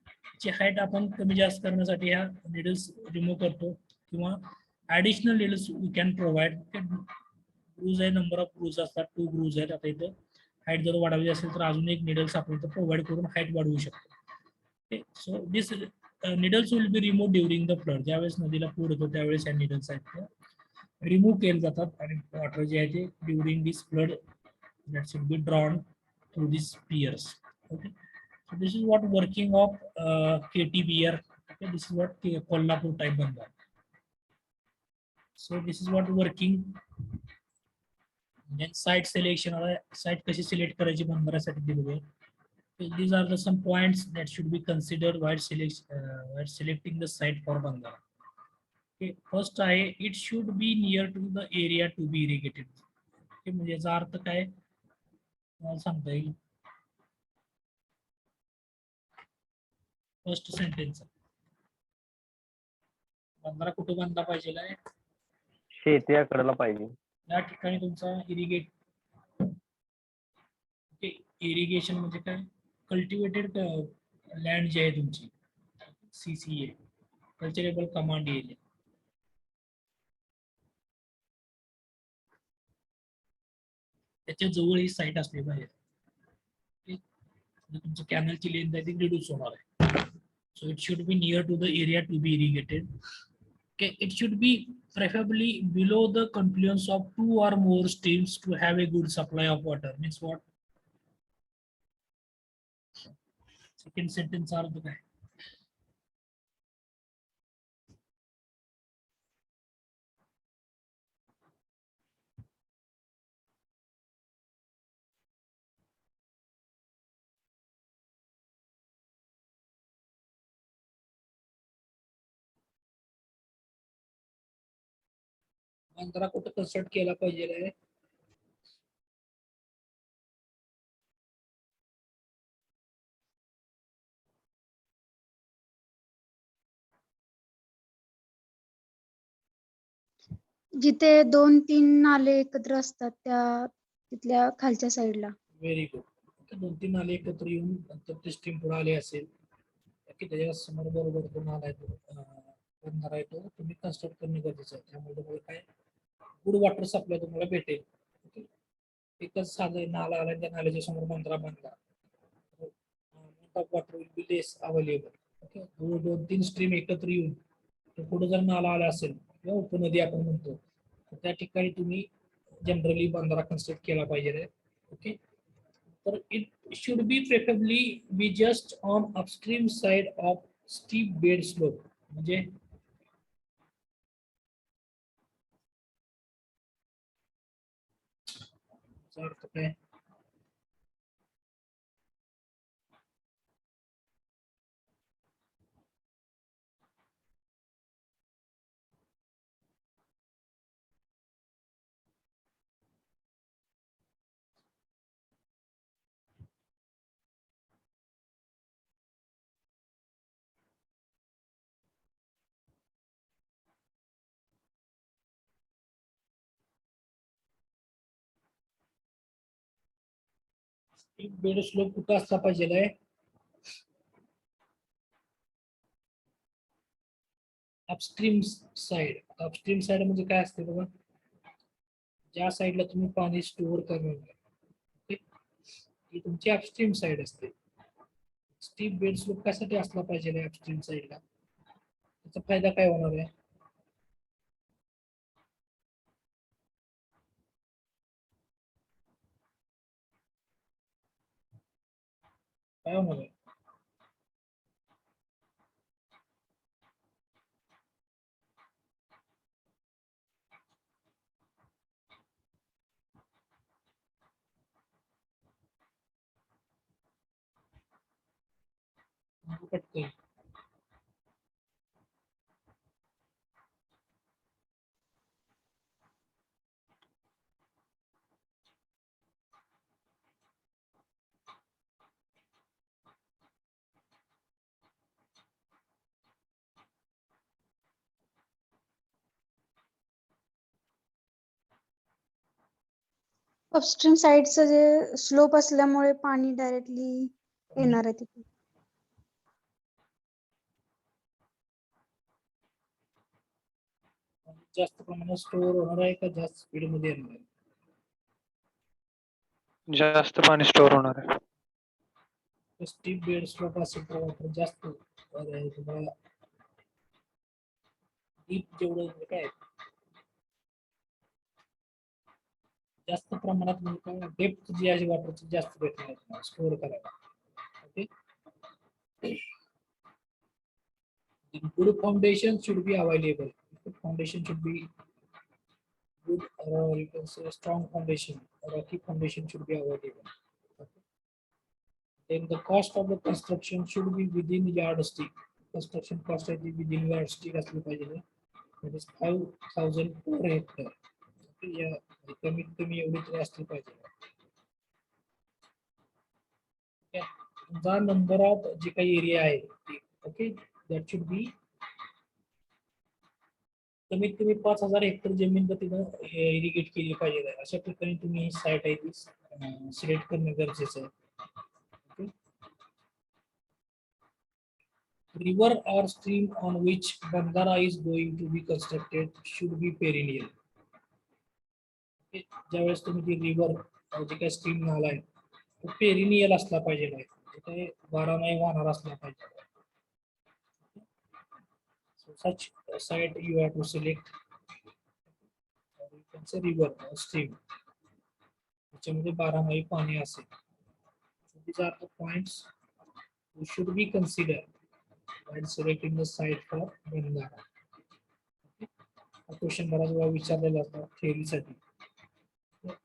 ची height आपण कमी जास्त करण्यासाठी ह्या needles रिमूव्ह करतो किंवा additional needles we can provide. ग्रूव्ज आहे, नंबर ऑफ ग्रूव्ज असतात, 2 ग्रूव्ज आहेत. आता इथं हाईट जर वाढवायची असेल तर अजून एक निडल्स आपण इथं प्रोव्हाइड करून हाईट वाढवू शकतो. So this needles will be remove during the flood. ज्यावेळेस नदीला पूर येतो त्यावेळेस या निडल्स आहेत ते रिमूव्ह केले जातात आणि वॉटर जे आहे ते during this flood that should be drawn through this piers. Okay, so this is what working of KT weir. Okay, this is what Kolhapur type bandhara. So this is what working. then site selection or site कशी select करायची बंधाऱ्यासाठी दिलेली आहे. These are the some points that should be considered while selecting the site for बंधारा. Okay, first आहे it should be near to the area to be irrigated. Okay, म्हणजे याचा अर्थ काय मला सांगता येईल. फर्स्ट सेंटेन्स बंधारा कुठे बांधला पाहिजे आहे शेतीकडला पाहिजे. या ठिकाणी तुमचा इरिगेशन म्हणजे काय कल्टिवेटेड लँड जी आहे तुमची CCA कल्चरेबल कमांड एरिया. त्याच्या जवळ ही साईट असली पाहिजे. तुमचं कॅनलची लेंथ आहे ती रिड्यूस होणार आहे. So it should be near to the area to be irrigated. Okay, it should be preferably below the confluence of 2 or more streams to have a good supply of water. Means what? Second sentence are the guy. बंधारा कुठे construct केला पाहिजे आहे जिथे 2-3 नाले एकत्र असतात त्या तिथल्या खालच्या साईडला. Very good. 2-3 नाले एकत्र येऊन नंतर ते स्ट्रीम पुढे आले असेल की त्याच्या समोर बरोबर तो नाला आहे बंधारा आहे तो तुम्ही कन्स्ट्रक्ट करणे गरजेचं आहे. त्यामुळे तुम्हाला काय गुड वॉटर सप्लाय तुम्हाला भेटेल. ओके, एकच साधं नाला आला त्या नाल्याच्या समोर बंधारा बांधला, water will be less available. Okay, दोन तीन स्ट्रीम एकत्र येऊन पुढे जर नाला आला असेल किंवा उपनदी आपण म्हणतो, तर त्या ठिकाणी तुम्ही जनरली बंधारा कन्स्ट्रक्ट केला पाहिजे. ओके, तर it should B preferably be just on upstream side of steep bed slope. म्हणजे याचा अर्थ काय? स्टीप बेड स्लोप कुठं असला पाहिजे? Upstream side. अपस्ट्रीम साइड म्हणजे काय असते बघा, ज्या साइडला तुम्ही पाणी स्टोअर करणार आहे ती तुमची अपस्ट्रीम साइड असते. स्टीप बेड स्लोप कशासाठी असला पाहिजे अपस्ट्रीम साइडला? त्याचा फायदा काय होणार आहे? काय होणार आहे? पटकन अपस्ट्रीम साईडचं जे स्लोप असल्यामुळे पाणी डायरेक्टली येणार आहे तिथे. जास्त प्रमाणात स्टोअर होणार आहे का जास्त स्पीड मध्ये येणार आहे? जास्त पाणी स्टोअर होणार आहे. स्टीप बेड स्लोप असेल तर वापर जास्त तुम्हाला डीप जेवढं म्हणजे काय जास्त प्रमाणात म्हणजे काय डेप्थ जी आहे वॉटरची जास्त भेटणार आहे तुम्हाला स्टोअर करायला. Okay, good foundation should be available. Good foundation should be good, or you can say strong foundation, rocky foundation should be available. Okay. Then the cost of the construction should be within yardstick. Construction cost is within yardstick असली पाहिजे. That is 5,000 per hectare. Okay, या कमीत कमी एवढी तरी असली पाहिजे. Okay. The number of जे काही एरिया आहे, ओके, that should be कमीत कमी 5,000 हेक्टर जमीन तर तिथं इरिगेट केली पाहिजे. अशा ठिकाणी तुम्ही साईट आहे ती सिलेक्ट करणं गरजेचं आहे. River or stream on which bandara is going to be constructed should be perennial. ज्यावेळेस तुम्ही ती रिव्हर जे काही स्ट्रीम नाला आहे तो पेरिनियल असला पाहिजे नाही, ते 12 वाहणार असला पाहिजे. So such site you have to select. You can say river or stream त्याच्यामध्ये 12 पाणी असेल. So these are the points you should be considered while selecting the site for bandara. हा क्वेश्चन बराच वेळा विचारलेला असतो थेअरीसाठी.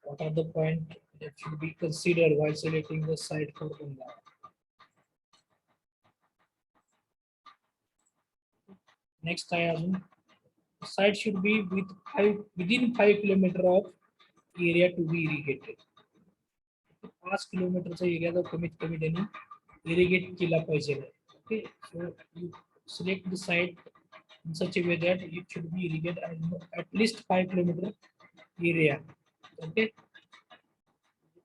What are the points that should be considered while selecting the site for bandara? Next आहे अजून site should be within 5 kilometer of area to be irrigated. 5 किलोमीटरचा area जर कमीत कमी त्यांनी इरिगेट केला पाहिजे. Okay, so you select the site in such a way that it should be irrigated at least 5 kilometer area. Okay,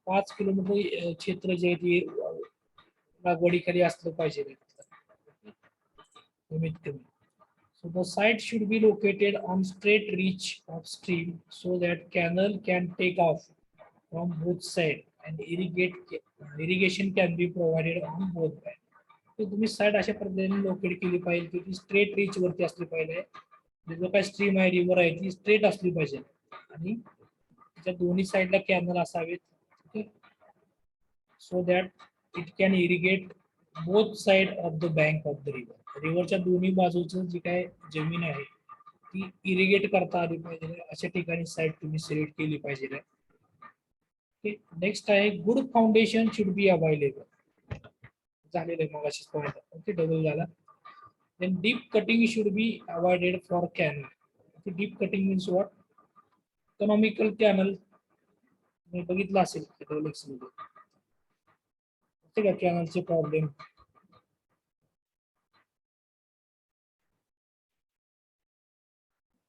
5 kilometre क्षेत्र जे आहे ते लागवडीखाली असलं पाहिजे कमीत कमी. So the site should be located on straight reach of stream so that canal can take off from both sides and irrigation can be provided on both sides. तर तुम्ही साईड अशा पद्धतीने लोकेट केली पाहिजे की ती स्ट्रेट रीच वरती असली पाहिजे. जो काय स्ट्रीम आहे रिव्हर आहे ती स्ट्रेट असली पाहिजे आणि त्याच्या दोन्ही साईडला कॅनल असावेत so that it can irrigate both side of the bank of the river. रिव्हरच्या दोन्ही बाजूचं जी काय जमीन आहे ती इरिगेट करता आली पाहिजे अशा ठिकाणी साईड तुम्ही सिलेक्ट केली पाहिजे. नेक्स्ट आहे good foundation should be available. झालेलं आहे मग अशीच पॉईंट. ओके डबल झाला. Then deep cutting should be avoided for canal. Okay, deep cutting means what? Economical canal. मी बघितलं असेल hydraulics मध्ये. ठीक आहे कॅनलचे प्रॉब्लेम.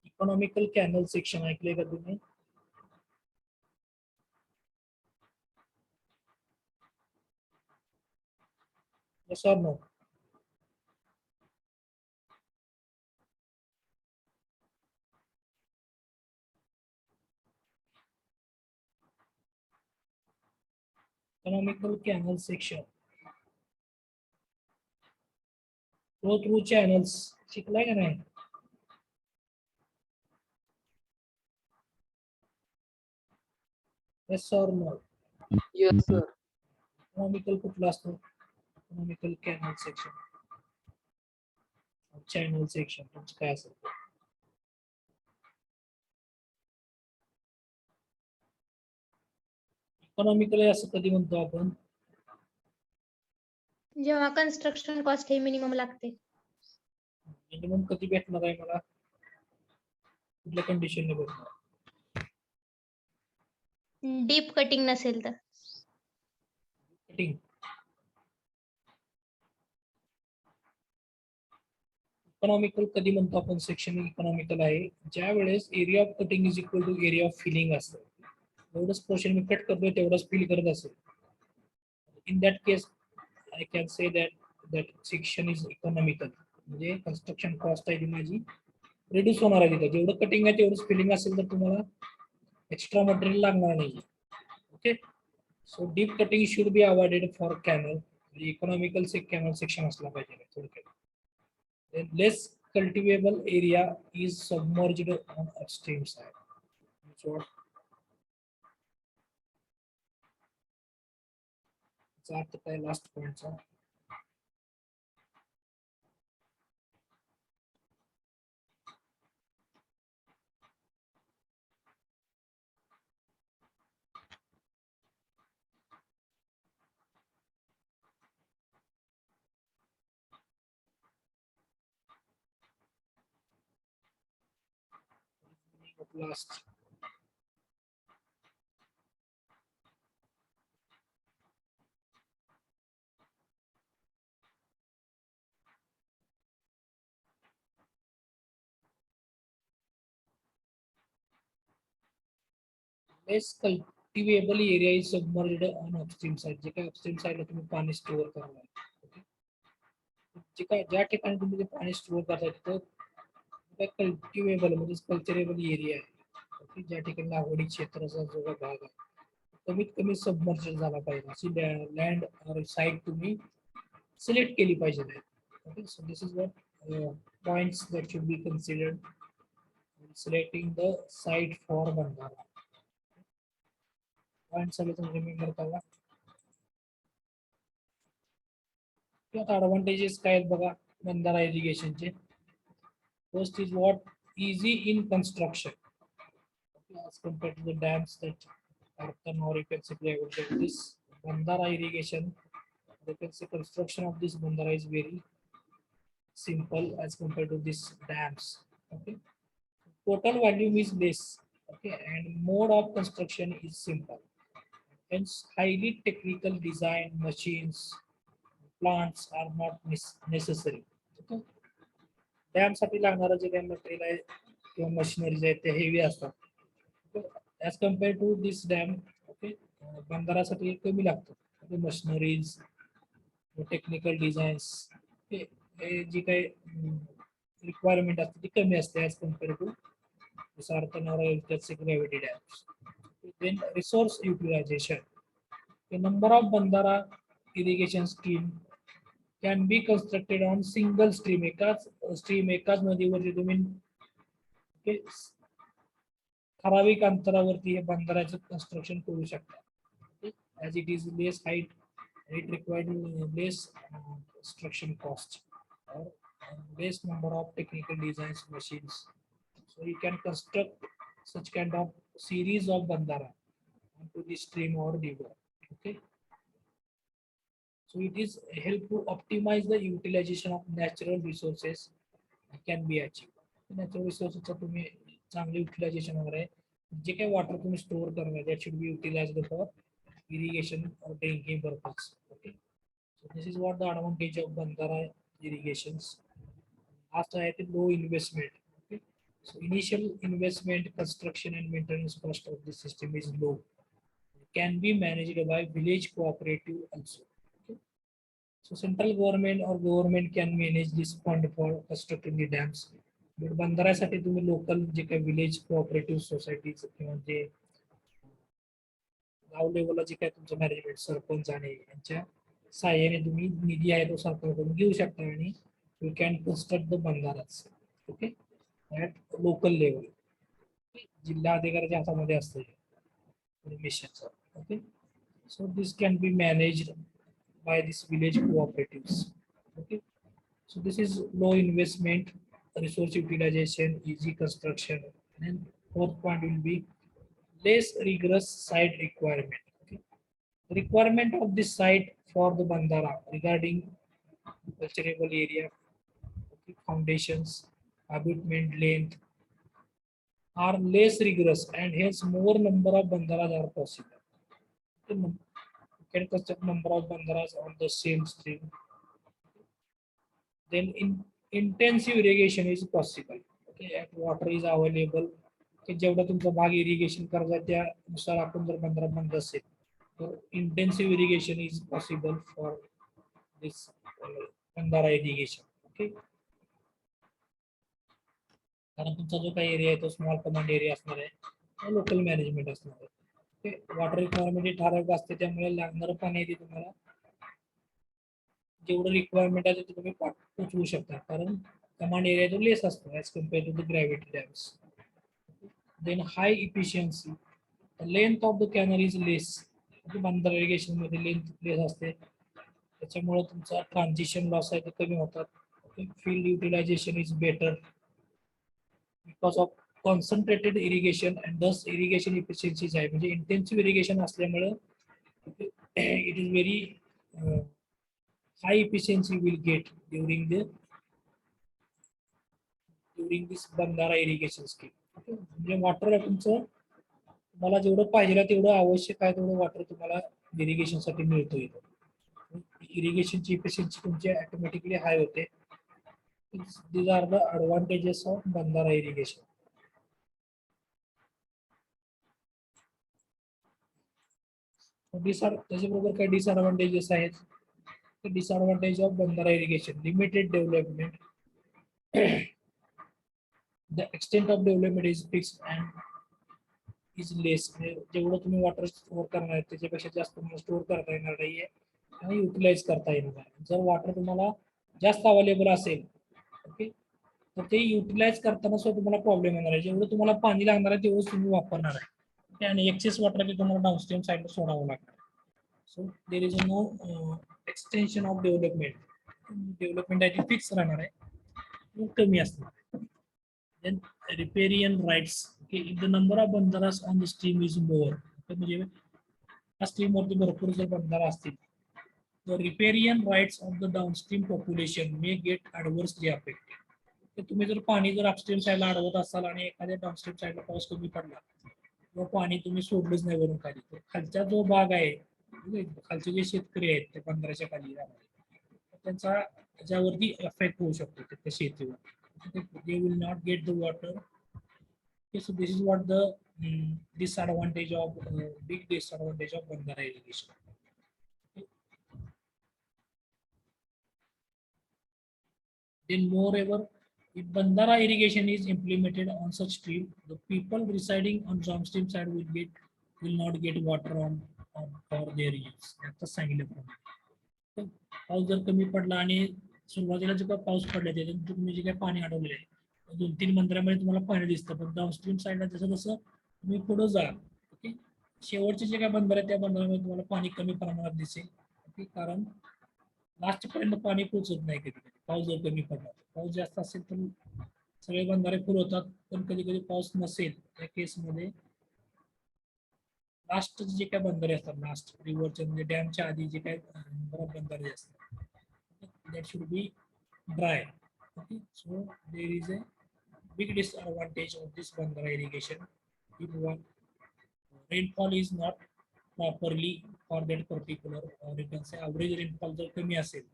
इकॉनॉमिकल कॅनल सेक्शन ऐकले का तुम्ही? Yes or no? Economical canal section. Flow through channels शिकलाय का नाही? Yes or no? Yes, sir. Economical कुठला असतो? Economical canal section. Channel section तुमचं काय असेल? इकॉनॉमिकल असं कधी म्हणतो आपण? जेव्हा कन्स्ट्रक्शन कॉस्ट हे मिनिमम लागते. मिनिमम कधी भेटणार आहे मला? कुठल्या कंडिशनने भेटणार? डीप कटिंग नसेल तर. कटिंग. इकॉनॉमिकल कधी म्हणतो आपण? सेक्शन इकॉनॉमिकल आहे ज्या वेळेस area of cutting is equal to area of filling असतं. एवढंच पोर्शन मी कट करतोय तेवढंच फिल करत असेल. In that case I can say that section is economical. म्हणजे कन्स्ट्रक्शन कॉस्ट आहे ती माझी रिड्यूस होणार आहे तिथे. जेवढं कटिंग आहे तेवढंच फिलिंग असेल तर तुम्हाला एक्स्ट्रा मटेरियल लागणार नाही. Okay so deep cutting should be avoided for canal. Economical से कॅनल सेक्शन असला पाहिजे थोडक्यात. Less cultivable area is submerged on upstream side. That's what. That's the last point, sir. Last. Less cultivable area is submerged on upstream side. जे काय upstream side ला तुम्ही पाणी store करणार. Okay जे काय ज्या ठिकाणी तुम्ही ते पाणी स्टोअर करताय तिथं कल्टिवेबल म्हणजे कल्चरेबल एरिया आहे. ओके ज्या ठिकाणी लागवडी क्षेत्राचा जो काही भाग आहे कमीत कमी सबमर्जन झाला पाहिजे अशी लँड और साईट तुम्ही सिलेक्ट केली पाहिजे. Okay so this is what points that should be considered selecting the site for बंधारा. पॉइंट सगळे तुम्ही रिमेंबर करा. आता ॲडव्हान्टेजेस काय आहेत बघा बंधारा इरिगेशनचे. First is what easy in construction as compared to the dams that Arkan or you can say this Bandara irrigation. You can say construction of this Bandara is very simple as compared to these dams. Okay, total volume is less. Okay, and mode of construction is simple. Hence, highly technical design machines, plants are not necessary. Okay, dam साठी लागणारं जे काही material आहे किंवा machineries आहेत ते heavy असतात. As compared to this dam, okay, बंधारासाठी कमी लागतं मशिनरीज टेक्निकल डिझाईन्स. हे जी काही रिक्वायरमेंट असते ती कमी असते as compare to earthen or gravity dams. Then resource utilization. The number of Bandara irrigation scheme can be constructed on single stream. एकाच नदीवरती तुम्ही okay, ठराविक अंतरावरती हे बंधाराचं कन्स्ट्रक्शन करू शकता. As it is less height, it required less construction cost or less number of technical designs machines. So you can construct such kind of series of bandara onto the stream or river. Okay. So it is help to optimize the utilization of natural resources can be achieved. Natural resources चा तुम्ही चांगले utilization वगैरे जे काही water तुम्ही store करणार that should be utilized for irrigation or drinking purpose. Okay. So this is what the advantage of bandara irrigations. Last I think low investment. Okay. So initial investment, construction and maintenance cost of the system is low. Can be managed by village cooperative also. Okay. So central government or government can manage this fund for constructing the dams. But बंधाऱ्यासाठी तुम्ही local जे काही village cooperative societies किंवा जे गाव लेवलला जे काही तुमचं management sarpanch आणि यांच्या सहाय्याने तुम्ही निधी आहे तो सरकारकडून घेऊ शकता आणि यू कॅन कन्स्ट्रक्ट द बंधाराच. ओके ॲट लोकल लेवल जिल्हा अधिकाऱ्याच्या हातामध्ये असतं मिशनचं. Okay so this can be managed by this village cooperatives. Okay, so this is low investment, resource utilization, easy construction, and fourth point will be less rigorous site requirement. Okay. The requirement of this site for the bandara regarding cultivable area, okay, foundations, abutment length are less rigorous and hence more number of bandaras are possible. Okay. Can construct number of bandaras on the same stream. Then intensive irrigation is possible. Okay, at water is available. Okay, जेवढा तुमचा भाग irrigation करायचा त्यानुसार आपण जर बंधारा बांधत असेल तर intensive irrigation is possible for this बंधारा irrigation. Okay, कारण तुमचा जो काही एरिया आहे तो स्मॉल कमांड एरिया असणार आहे लोकल मॅनेजमेंट असणार आहे. वॉटर रिक्वायरमेंट ठराविक असते त्यामुळे लागणारं पाणी आहे ते तुम्हाला जेवढं रिक्वायरमेंट आहे ते तुम्ही पोचवू शकता कारण कमांड एरिया तो लेस असतो as compare to the gravity dams. Then high efficiency length of the canal is less. बंधारा इरिगेशन मध्ये लेंथ लेस असते त्याच्यामुळे तुमचा ट्रान्झिशन लॉस आहे ते कमी होतात. Field utilisation is better because of concentrated irrigation and thus irrigation efficiency is high. म्हणजे intensive irrigation असल्यामुळे it is very high efficiency will get during this bandara irrigation scheme. म्हणजे वॉटर तुमचं तुम्हाला जेवढं पाहिजे तेवढं आवश्यक आहे तेवढं वॉटर तुम्हाला इरिगेशन साठी मिळतो. इरिगेशनची इफिशियन्सी तुमची ऑटोमॅटिकली हाय होते. these are the advantages of bandara irrigation. त्याच्याबरोबर काही डिसएडव्हान्टेजेस आहेत. डिसएडव्हान्टेज ऑफ बंधारा irrigation limited development. The extent of development is fixed and is less. जेवढं तुम्ही वॉटर स्टोअर करणार आहे त्याच्यापेक्षा जास्त तुम्हाला स्टोअर करता येणार नाहीये आणि युटिलाइज करता येणार आहे. जर वॉटर तुम्हाला जास्त अवेलेबल असेल ओके तर ते युटिलाइज करताना सुद्धा तुम्हाला प्रॉब्लेम येणार आहे. जेवढं तुम्हाला पाणी लागणार आहे तेवढंच तुम्ही वापरणार आहे आणि एक्सेस वॉटर ते तुम्हाला डाउनस्ट्रीम साईडला सोडावं लागणार. So there is no extension of development. Development आहे ती फिक्स राहणार आहे कमी असणार. Then riparian rights. If the number of bandharas on the stream is more म्हणजे त्या स्ट्रीमवरती भरपूर जर बंधारा असतील तर riparian rights of the downstream population may get adversely affected. तर तुम्ही जर पाणी जर अपस्ट्रीम साईडला अडवत असाल आणि एखाद्या डाउनस्ट्रीम साईडला पाऊस कमी पडला किंवा पाणी तुम्ही सोडलंच नाही वरून खाली तर खालचा जो भाग आहे खालचे जे शेतकरी आहेत त्या बंधाराच्या खाली त्यांचा त्याच्यावरती इफेक्ट होऊ शकतो त्या शेतीवर. They will not get the water. So this is what the disadvantage of big disadvantage of बंधारा irrigation. Then moreover If Bandara irrigation is implemented on such stream, the people residing on downstream side will not get water on for their use. आता सांगितल्याप्रमाणे पाऊस जर कमी पडला आणि सुरुवातीला जे काही पाऊस पडला त्याच्यात तुम्ही जे काही पाणी अडवले 2-3 बंधाऱ्यामध्ये तुम्हाला पाणी दिसतं, पण डाऊनस्ट्रीम साईडला जसं जसं तुम्ही पुढे जा, ओके, शेवटचे जे काही बंधारे त्या बंधाऱ्यामध्ये तुम्हाला पाणी कमी प्रमाणात दिसेल, ओके, कारण लास्ट पर्यंत पाणी पोहोचत नाही. कधी कधी पाऊस जर कमी पडला, पाऊस जास्त असेल तर सगळे बंधारे फुल होतात, पण कधी कधी पाऊस नसेल त्या केसमध्ये लास्ट जे काही बंधारे असतात, लास्ट रिव्हरच्या म्हणजे डॅमच्या आधी जे काही बंधारे असतात, that should B dry. Okay, so there is a big disadvantage of this bandara irrigation if one rainfall is not properly for that particular, or you can say average rainfall जर कमी असेल,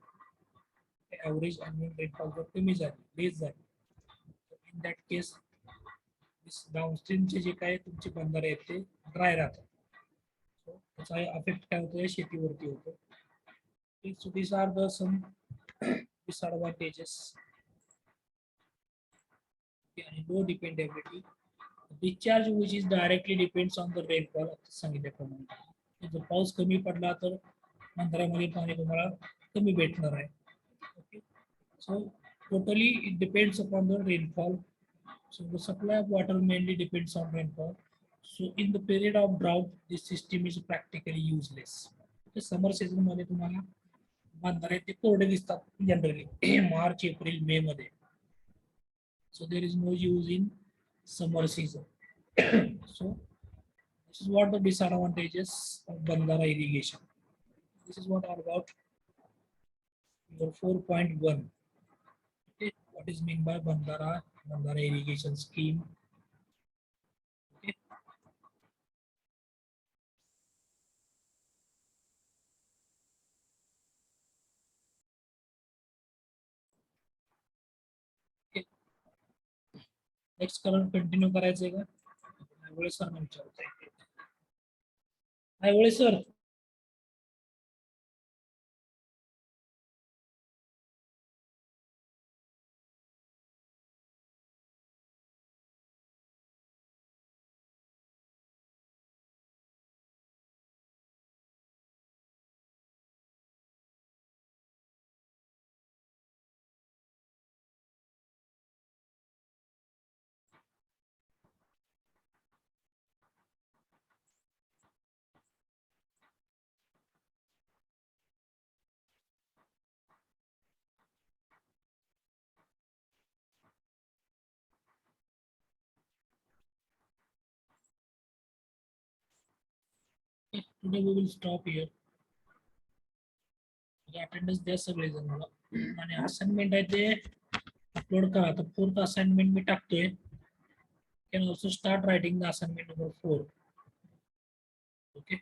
average annual rainfall जर कमी झाली, less झाली, in that case this downstream चे जे काही तुमचे बंधारे आहेत ते ड्राय राहतात. So त्याचा अफेक्ट काय होतो शेतीवरती होतो. So these are the some disadvantages. आणि low dependability. Discharge which is directly depends on the rainfall सांगितल्याप्रमाणे जर पाऊस कमी पडला तर बंधाऱ्यामध्ये पाणी तुम्हाला कमी भेटणार आहे. Okay, so totally it depends upon the rainfall. So the supply of water mainly depends on rainfall. So in the period of drought, this system is practically useless. The summer season मध्ये तुम्हाला बंधारे ते कोरडे दिसतात generally मार्च, April, मे मध्ये. So there is no use in summer season. So this is what the disadvantages of Bandara irrigation. This is what all about your 4.1. Okay, what is meant by Bandara irrigation scheme. Okay. Okay. Next current continue करायचंय का? Aiwale sir विचारतोय. Aiwale sir, today we will stop here. Attendance द्या सगळेजण मला, आणि assignment आहे ते upload करा. तर 4th असाइनमेंट मी टाकतोय. Can also start writing the assignment number 4. Okay.